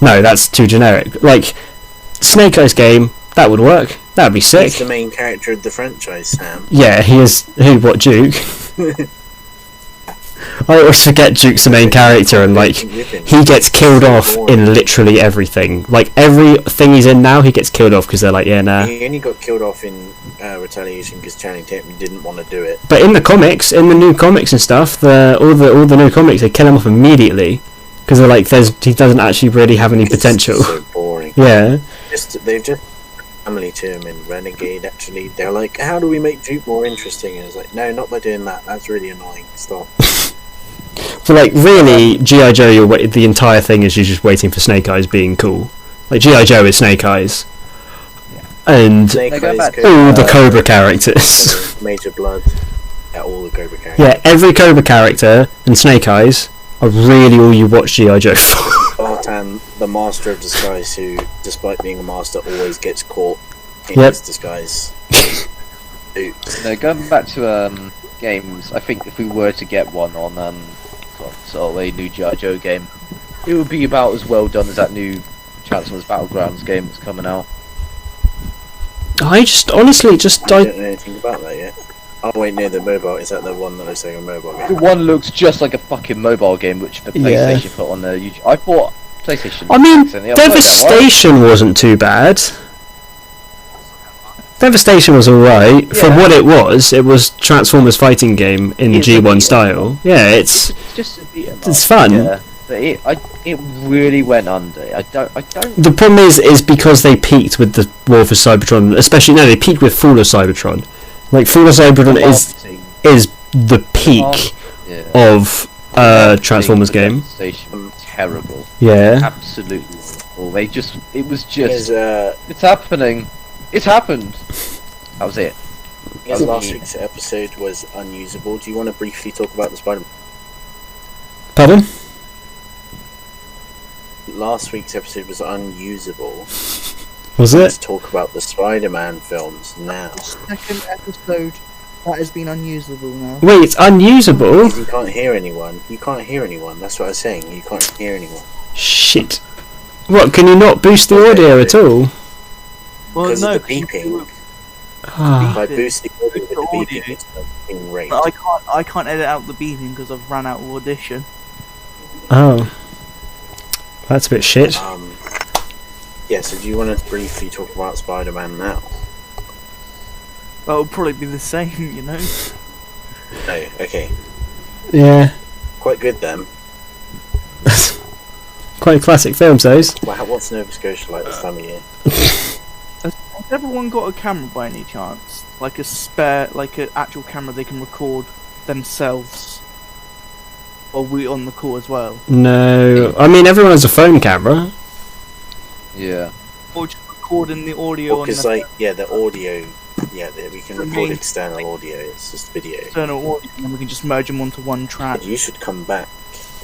No, that's too generic. Like, Snake Eyes game, that would work. That'd be sick. He's the main character of the franchise, Sam. Yeah, he is. Who? What, Duke? I always forget Duke's the main character, and like he gets killed off in literally everything. Like everything he's in now, he gets killed off because they're like, yeah, nah. He only got killed off in Retaliation because Channing Tatum didn't want to do it. But in the comics, in the new comics and stuff, all the new comics, they kill him off immediately because they're like, he doesn't actually really have any potential. It's so boring. Yeah. They've just family to him in Renegade. Actually, they're like, how do we make Duke more interesting? And it's like, no, not by doing that. That's really annoying. Stop. But like, really, G.I. Joe, the entire thing is you're just waiting for Snake Eyes being cool. Like, G.I. Joe is Snake Eyes. And Snake Eyes, all the Cobra characters. Major Blood. Yeah, all the Cobra characters. Yeah, every Cobra character and Snake Eyes are really all you watch G.I. Joe for. Bartan, the master of disguise, who, despite being a master, always gets caught in his disguise. Oops. No, going back to games, I think if we were to get one on sort of a new G.I. Joe game, it would be about as well done as that new Transformers Battlegrounds game that's coming out. I just honestly I don't know anything about that yet. Oh wait, no, the mobile, is that the one that looks like a mobile game? The one looks just like a fucking mobile game which the PlayStation put on their YouTube. I bought PlayStation. I mean, Devastation wasn't too bad. Devastation was alright. For what it was Transformers fighting game in G1 style. Yeah, it's just it's fun. Yeah, but it really went under. I don't. The problem is because they peaked with the War for Cybertron, especially they peaked with Fall of Cybertron. Like Fall of Cybertron is the peak of Transformers game. Terrible. Yeah. Absolutely. Well, it was just. It's happening. It happened. That was it. Yes, last week's episode was unusable. Do you want to briefly talk about the Spider-Man? Pardon? Last week's episode was unusable. Was it? Let's talk about the Spider-Man films now. Second episode that has been unusable now. Wait, it's unusable? Because you can't hear anyone. You can't hear anyone. That's what I was saying. You can't hear anyone. Shit. What, can you not boost the audio at all? Well, because no, of the beeping. Ah. By boosting audio with the beeping, it's being raised. But I can't edit out the beeping because I've run out of Audition. Oh. That's a bit shit. Yeah, so do you want to briefly talk about Spider-Man now? Well, it'll probably be the same, you know? No, okay. Yeah. Quite good then. Quite classic films, those. Well, what's Nova Scotia like this time of year? Has everyone got a camera by any chance? Like a spare, like an actual camera they can record themselves? Or we on the call as well? No. I mean, everyone has a phone camera. Yeah. Or just recording the audio on because, the... the audio... Yeah, we can record external audio, it's just video. External audio, and then we can just merge them onto one track. You should come back.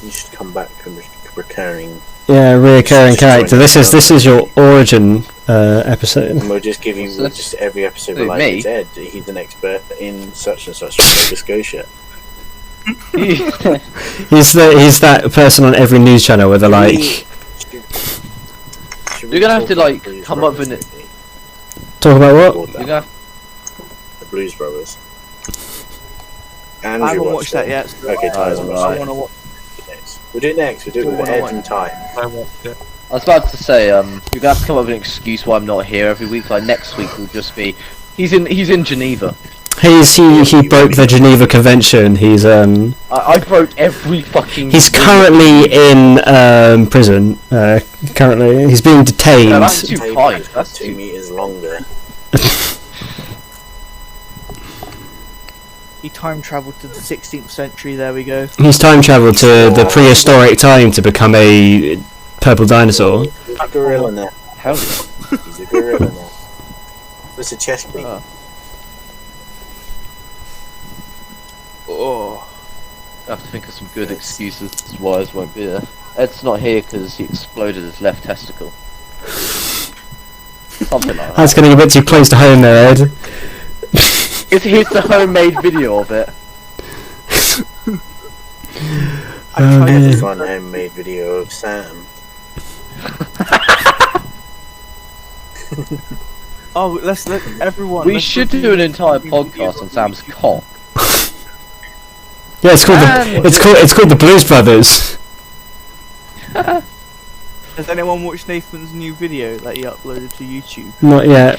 You should come back from recurring... Yeah, reoccurring character. This is your origin episode. And we'll just give you just every episode we're like, it's Ed, he's an expert in such and such from Nova Scotia. he's that person on every news channel where they're like... You're gonna have to like come up with it. Talk about what? You're gonna the Blues Brothers. I haven't watched that yet. So okay, Ty's I want to watch. We'll do it next. We'll do it with Ed and Ty. I watched it. I was about to say, you're gonna have to come up with an excuse why I'm not here every week. Like next week will just be, he's in Geneva. He broke the Geneva Convention. He's I broke every fucking. He's currently in prison. Currently, he's being detained. No, that's too tight. That's 2 meters longer. He time travelled to the 16th century. There we go. He's time travelled to the prehistoric time to become a purple dinosaur. He's a gorilla now. Hell yeah. He's a gorilla now. It's a chest beat. Oh. I have to think of some good excuses as to why Ed won't be there. Ed's not here because he exploded his left testicle. Something like that. That's getting a bit too close to home there, Ed. Here's the homemade video of it. I tried to find a homemade video of Sam. Oh, let's let everyone. We let's should review do an entire the podcast on Sam's cock. Yeah, it's called the Blues Brothers. Has anyone watched Nathan's new video that he uploaded to YouTube? Not yet.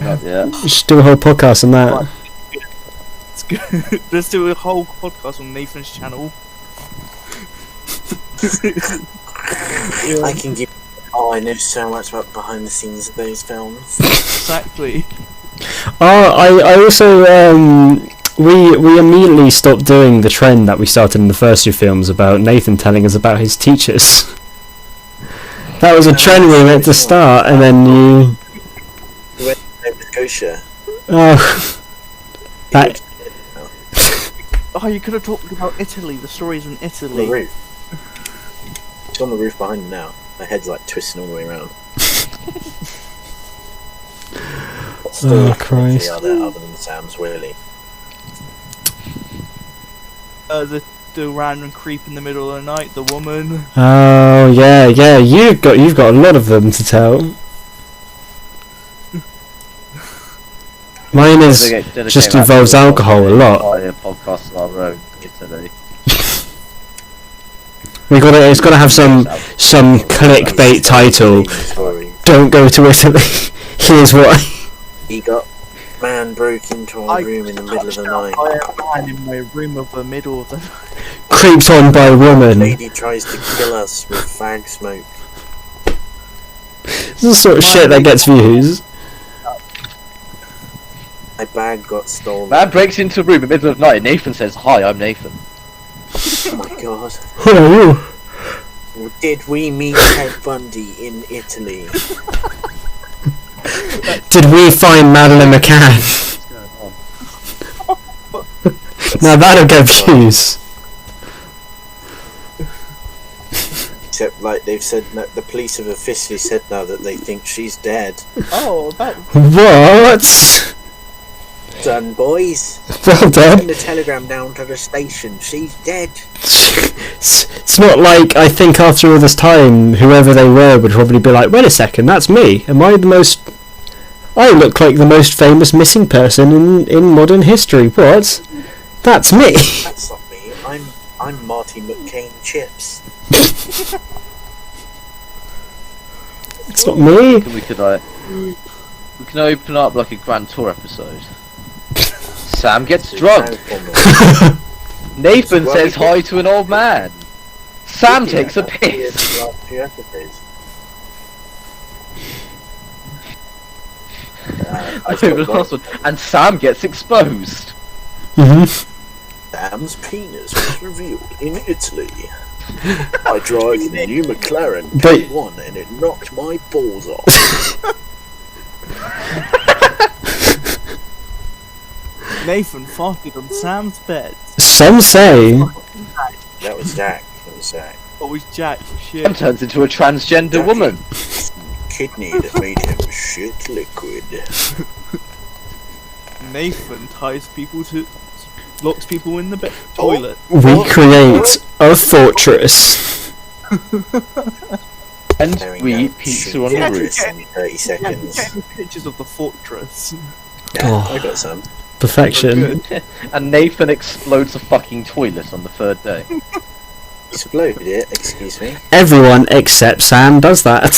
Not yet. We should do a whole podcast on that. It's good. Let's do a whole podcast on Nathan's channel. I can give. Oh, I know so much about behind the scenes of those films. Exactly. I also we immediately stopped doing the trend that we started in the first two films about Nathan telling us about his teachers. That was a trend we meant to start, and then you. You went to Nova Scotia. Oh. That. Oh, you could have talked about Italy. The stories in On the Italy. roof. It's on the roof behind him now. My head's like twisting all the way around. What stories Christ. are there other than Sam's Willie? The random creep in the middle of the night. The woman. Oh yeah. You've got a lot of them to tell. Mine is just involves alcohol a lot. Podcast of our own Italy. It's got to have some clickbait title. Don't go to Italy. Here's why. He got man broke into our room in the middle of the night. I am in my room of the middle of the night. Creeped on by a woman. Lady tries to kill us with fag smoke. This is the sort of shit that gets views. My bag got stolen. Man breaks into a room in the middle of the night and Nathan says, "Hi, I'm Nathan." Oh my god. Who are you? Did we meet Ted Bundy in Italy? Did we find Madeleine McCann? Now that'll get views. Except, like, they've said that the police have officially said now that they think she's dead. Oh, that. What? Done, boys. Well done. Send the telegram down to the station. She's dead. It's not like I think after all this time, whoever they were would probably be like, wait a second, that's me. Am I the most... I look like the most famous missing person in modern history. What? That's me. That's not me. I'm Marty McCain Chips. It's not me. We can open up like a Grand Tour episode. Sam gets drunk. Nathan says hi to an old man. Sam takes a piss. And Sam gets exposed. Sam's penis was revealed in Italy. I drive the new McLaren K1 and it knocked my balls off. Nathan farted on Sam's bed. Some say. That was Jack. What was Jack? Shit. Sam turns into a transgender woman. Kidney that made him shit liquid. Nathan locks people in the toilet. We create a fortress. And we eat pizza on the roof. In 30 seconds. Getting pictures of the fortress. Yeah, I got some. Perfection. And Nathan explodes a fucking toilet on the third day. Exploded it, excuse me. Everyone except Sam does that.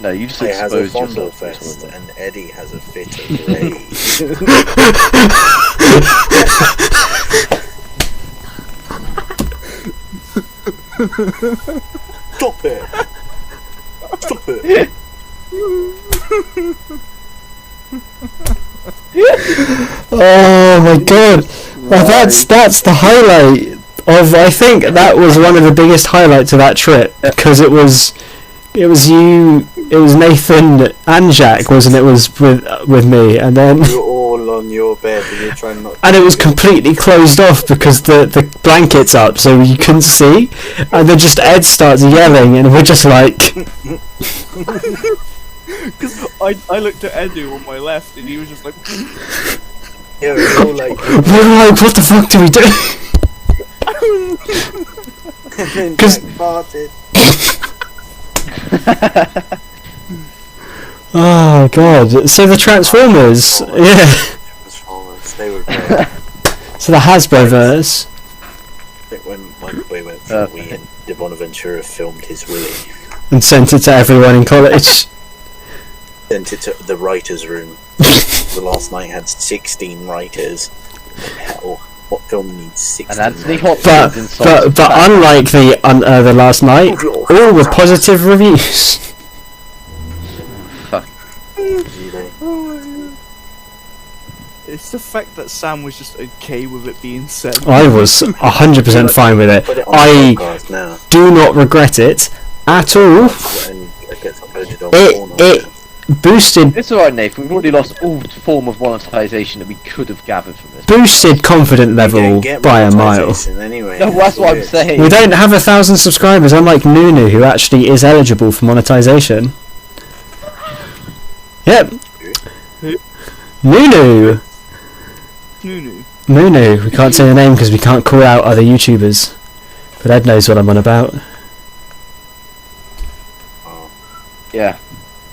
No, you just It has a exposed fondle yourself. fest and Eddie has a fit of rage. Stop it! Stop it! Oh my god! Well, that's the highlight of. I think that was one of the biggest highlights of that trip because it was Nathan and Jack, wasn't it? Was with me, and then You're all on your bed and you're trying not to. and it was completely closed off because the blanket's up, so you couldn't see, and then just Ed starts yelling, and we're just like. Because I looked at Edu on my left and he was just like. Yeah, we're all like. We're like, what the fuck do we do? And then Jack farted. Oh god. So the Transformers, yeah. Transformers, they were great. So the Hasbroverse. I think when Michael Bay went for we and De Bonaventura filmed his Willy, And sent it to everyone in college. sent it to the writers' room. The last night had 16 writers. Hell, what film needs 16? And Anthony writers? Hopkins But unlike the last night, all were positive reviews. It's the fact that Sam was just okay with it being said. I was 100% fine with it. Put it on I the podcast now. do not regret it at all. And it gets uploaded on It boosted It's alright, Nathan. We've already lost all form of monetization that we could have gathered from this. boosted confidence level by a mile. Anyway, No, that's what I'm saying. We don't have 1,000 subscribers, unlike Nunu, who actually is eligible for monetization. Yep. Who? Nunu. Nunu. We can't say the name because we can't call out other YouTubers. But Ed knows what I'm on about. Yeah.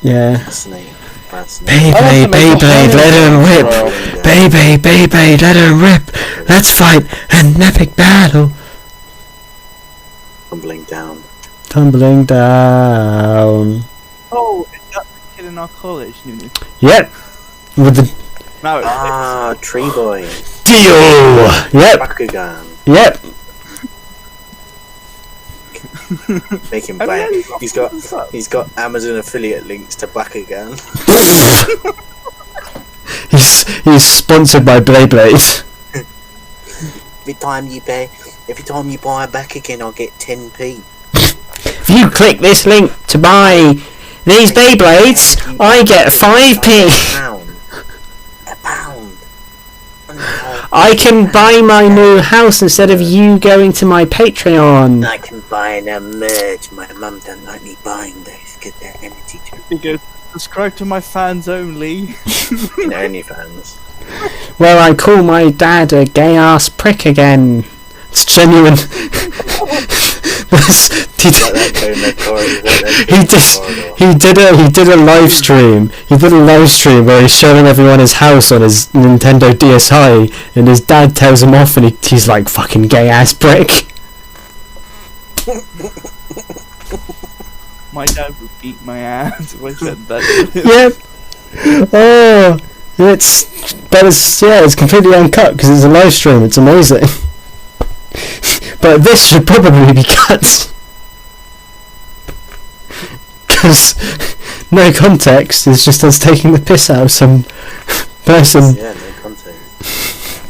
Yeah. Fascinating. Beyblade, Beyblade, let him rip. Beyblade, Beyblade, let him rip. Let's fight an epic battle. Tumbling down. Tumbling down. Oh, is that the kid in our college, Nunu? Yep. With the No, Tree Boy. deal. Yep. Bakugan. Yep. Make him bang. He's got Amazon affiliate links to Bakugan. He's sponsored by Beyblade. Every time you buy a Bakugan, I'll get 10p. If you click this link to buy these Beyblades, I get 5p. A pound. I can buy my new house instead of you going to my Patreon. I can buy a merch. My mum doesn't like me buying those because they're energy drinks. he goes, subscribe to my fans only. In OnlyFans. Well, I call my dad a gay ass prick again. It's genuine. He did a live stream. He did a live stream where he's showing everyone his house on his Nintendo DSi, and his dad tells him off, and he's like, "Fucking gay ass prick." My dad would beat my ass if I said that. Yep. Oh, it's completely uncut because it's a live stream. It's amazing. But this should probably be cut. Because no context, it's just us taking the piss out of some person. Yeah, no context.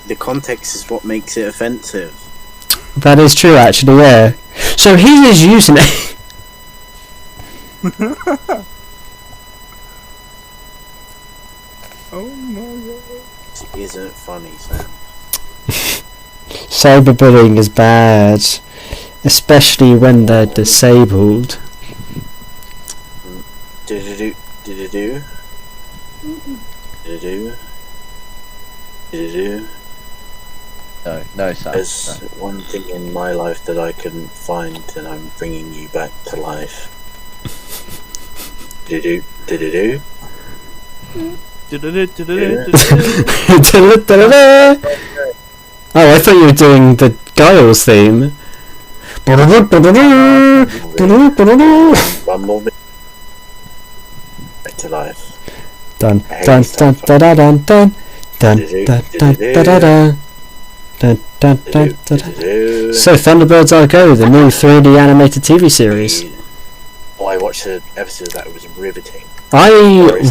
The context is what makes it offensive. That is true, actually, yeah. So he is using it. Oh my god. It isn't funny, Sam. Cyberbullying is bad, especially when they're disabled. Do. No, Sam. There's No. one thing in my life that I couldn't find, and I'm bringing you back to life. Do. Oh, I thought you were doing the Giles theme. Rumble me back to life. Dun dun dun dun dun dun dun dun dun dun dun dun dun dun. So Thunderbirds Are Go, the new 3D animated TV series. Oh, I watched an episode of that. It was riveting. I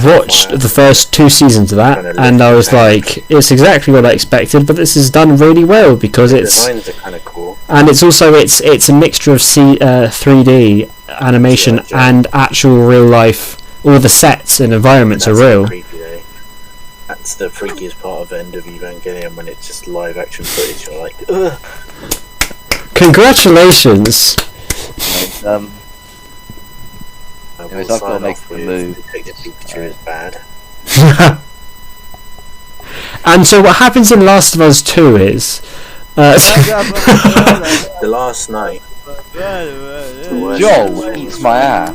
watched the first 2 seasons of that, and I was like, it's exactly what I expected, but this is done really well because The it's, designs are kind of cool. and it's also it's a mixture of 3D animation and actual real life. All the sets and environments are real. Creepy, though. That's the freakiest part of End of Evangelion, when it's just live action footage. You're like, ugh. Congratulations! Anyways, I've got to make the move. Detective Pikachu is bad. And so what happens in Last of Us 2 is... The last night. worst. Joel eats my ass.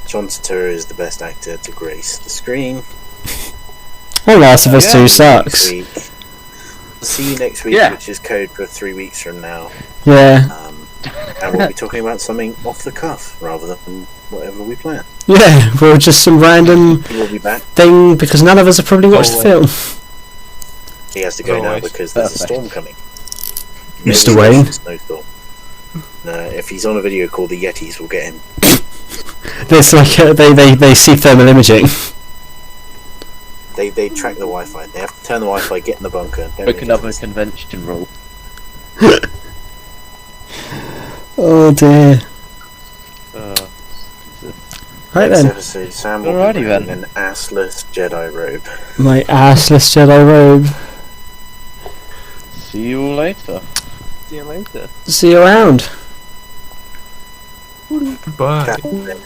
John Turturro is the best actor to grace the screen. Well, Last of Us 2 sucks. See you next week, Yeah. which is code for 3 weeks from now. Yeah. And we'll be talking about something off the cuff rather than whatever we plan. Yeah, well, just some random We'll be back. thing because none of us have probably watched the film. He has to go now Always. because there's a storm coming. Mr. Maybe Wayne? it's a snowstorm. No, if he's on a video call, the Yetis will get him. It's like they see thermal imaging. They track the Wi-Fi. They have to turn the Wi-Fi, get in the bunker. Book another convention rule. Oh dear. Right Next then, episode, Sam will Alrighty be then. wearing an assless Jedi robe. my assless Jedi robe. See you all later. See you later. See you around. Goodbye. Captain.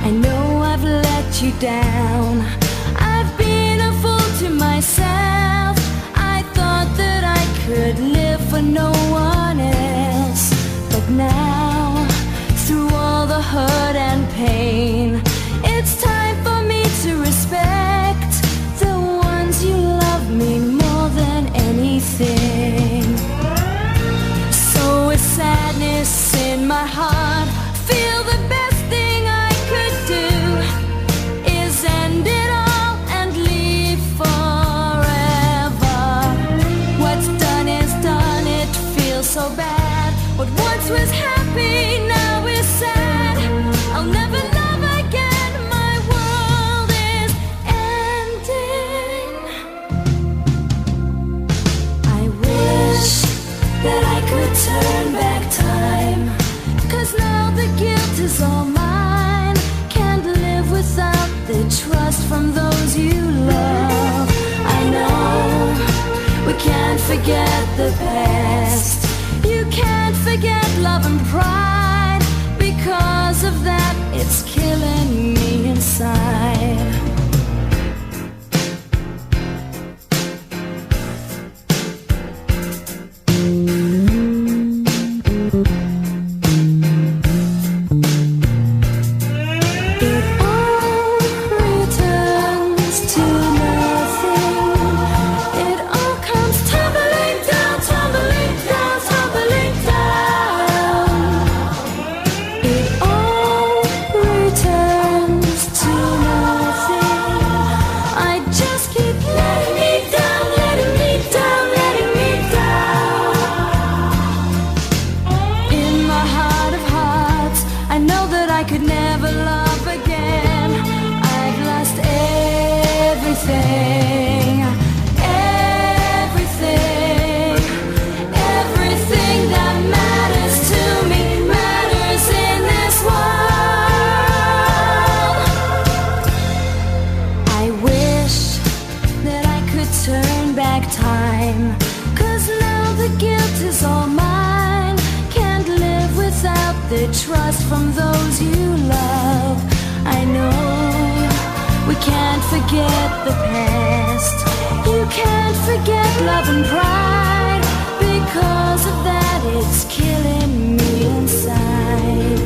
I know I've let you down. I've been a fool to myself. I thought that I could live for no one else. But now, through all the hurt and pain, it's time for me to respect the ones you love me more than anything. So with sadness in my heart, feel the best thing I could do is end it all and leave forever. What's done is done, it feels so bad. What once was happy now is sad. I'll never love again, my world is ending. I wish that I could turn back time, 'cause now the guilt is all mine. Can't live without the trust from those you love. I know we can't forget the past. You can't forget love and pride. Because of that, it's killing me inside. Time, 'cause now the guilt is all mine. Can't live without the trust from those you love. I know we can't forget the past. You can't forget love and pride. Because of that, it's killing me inside.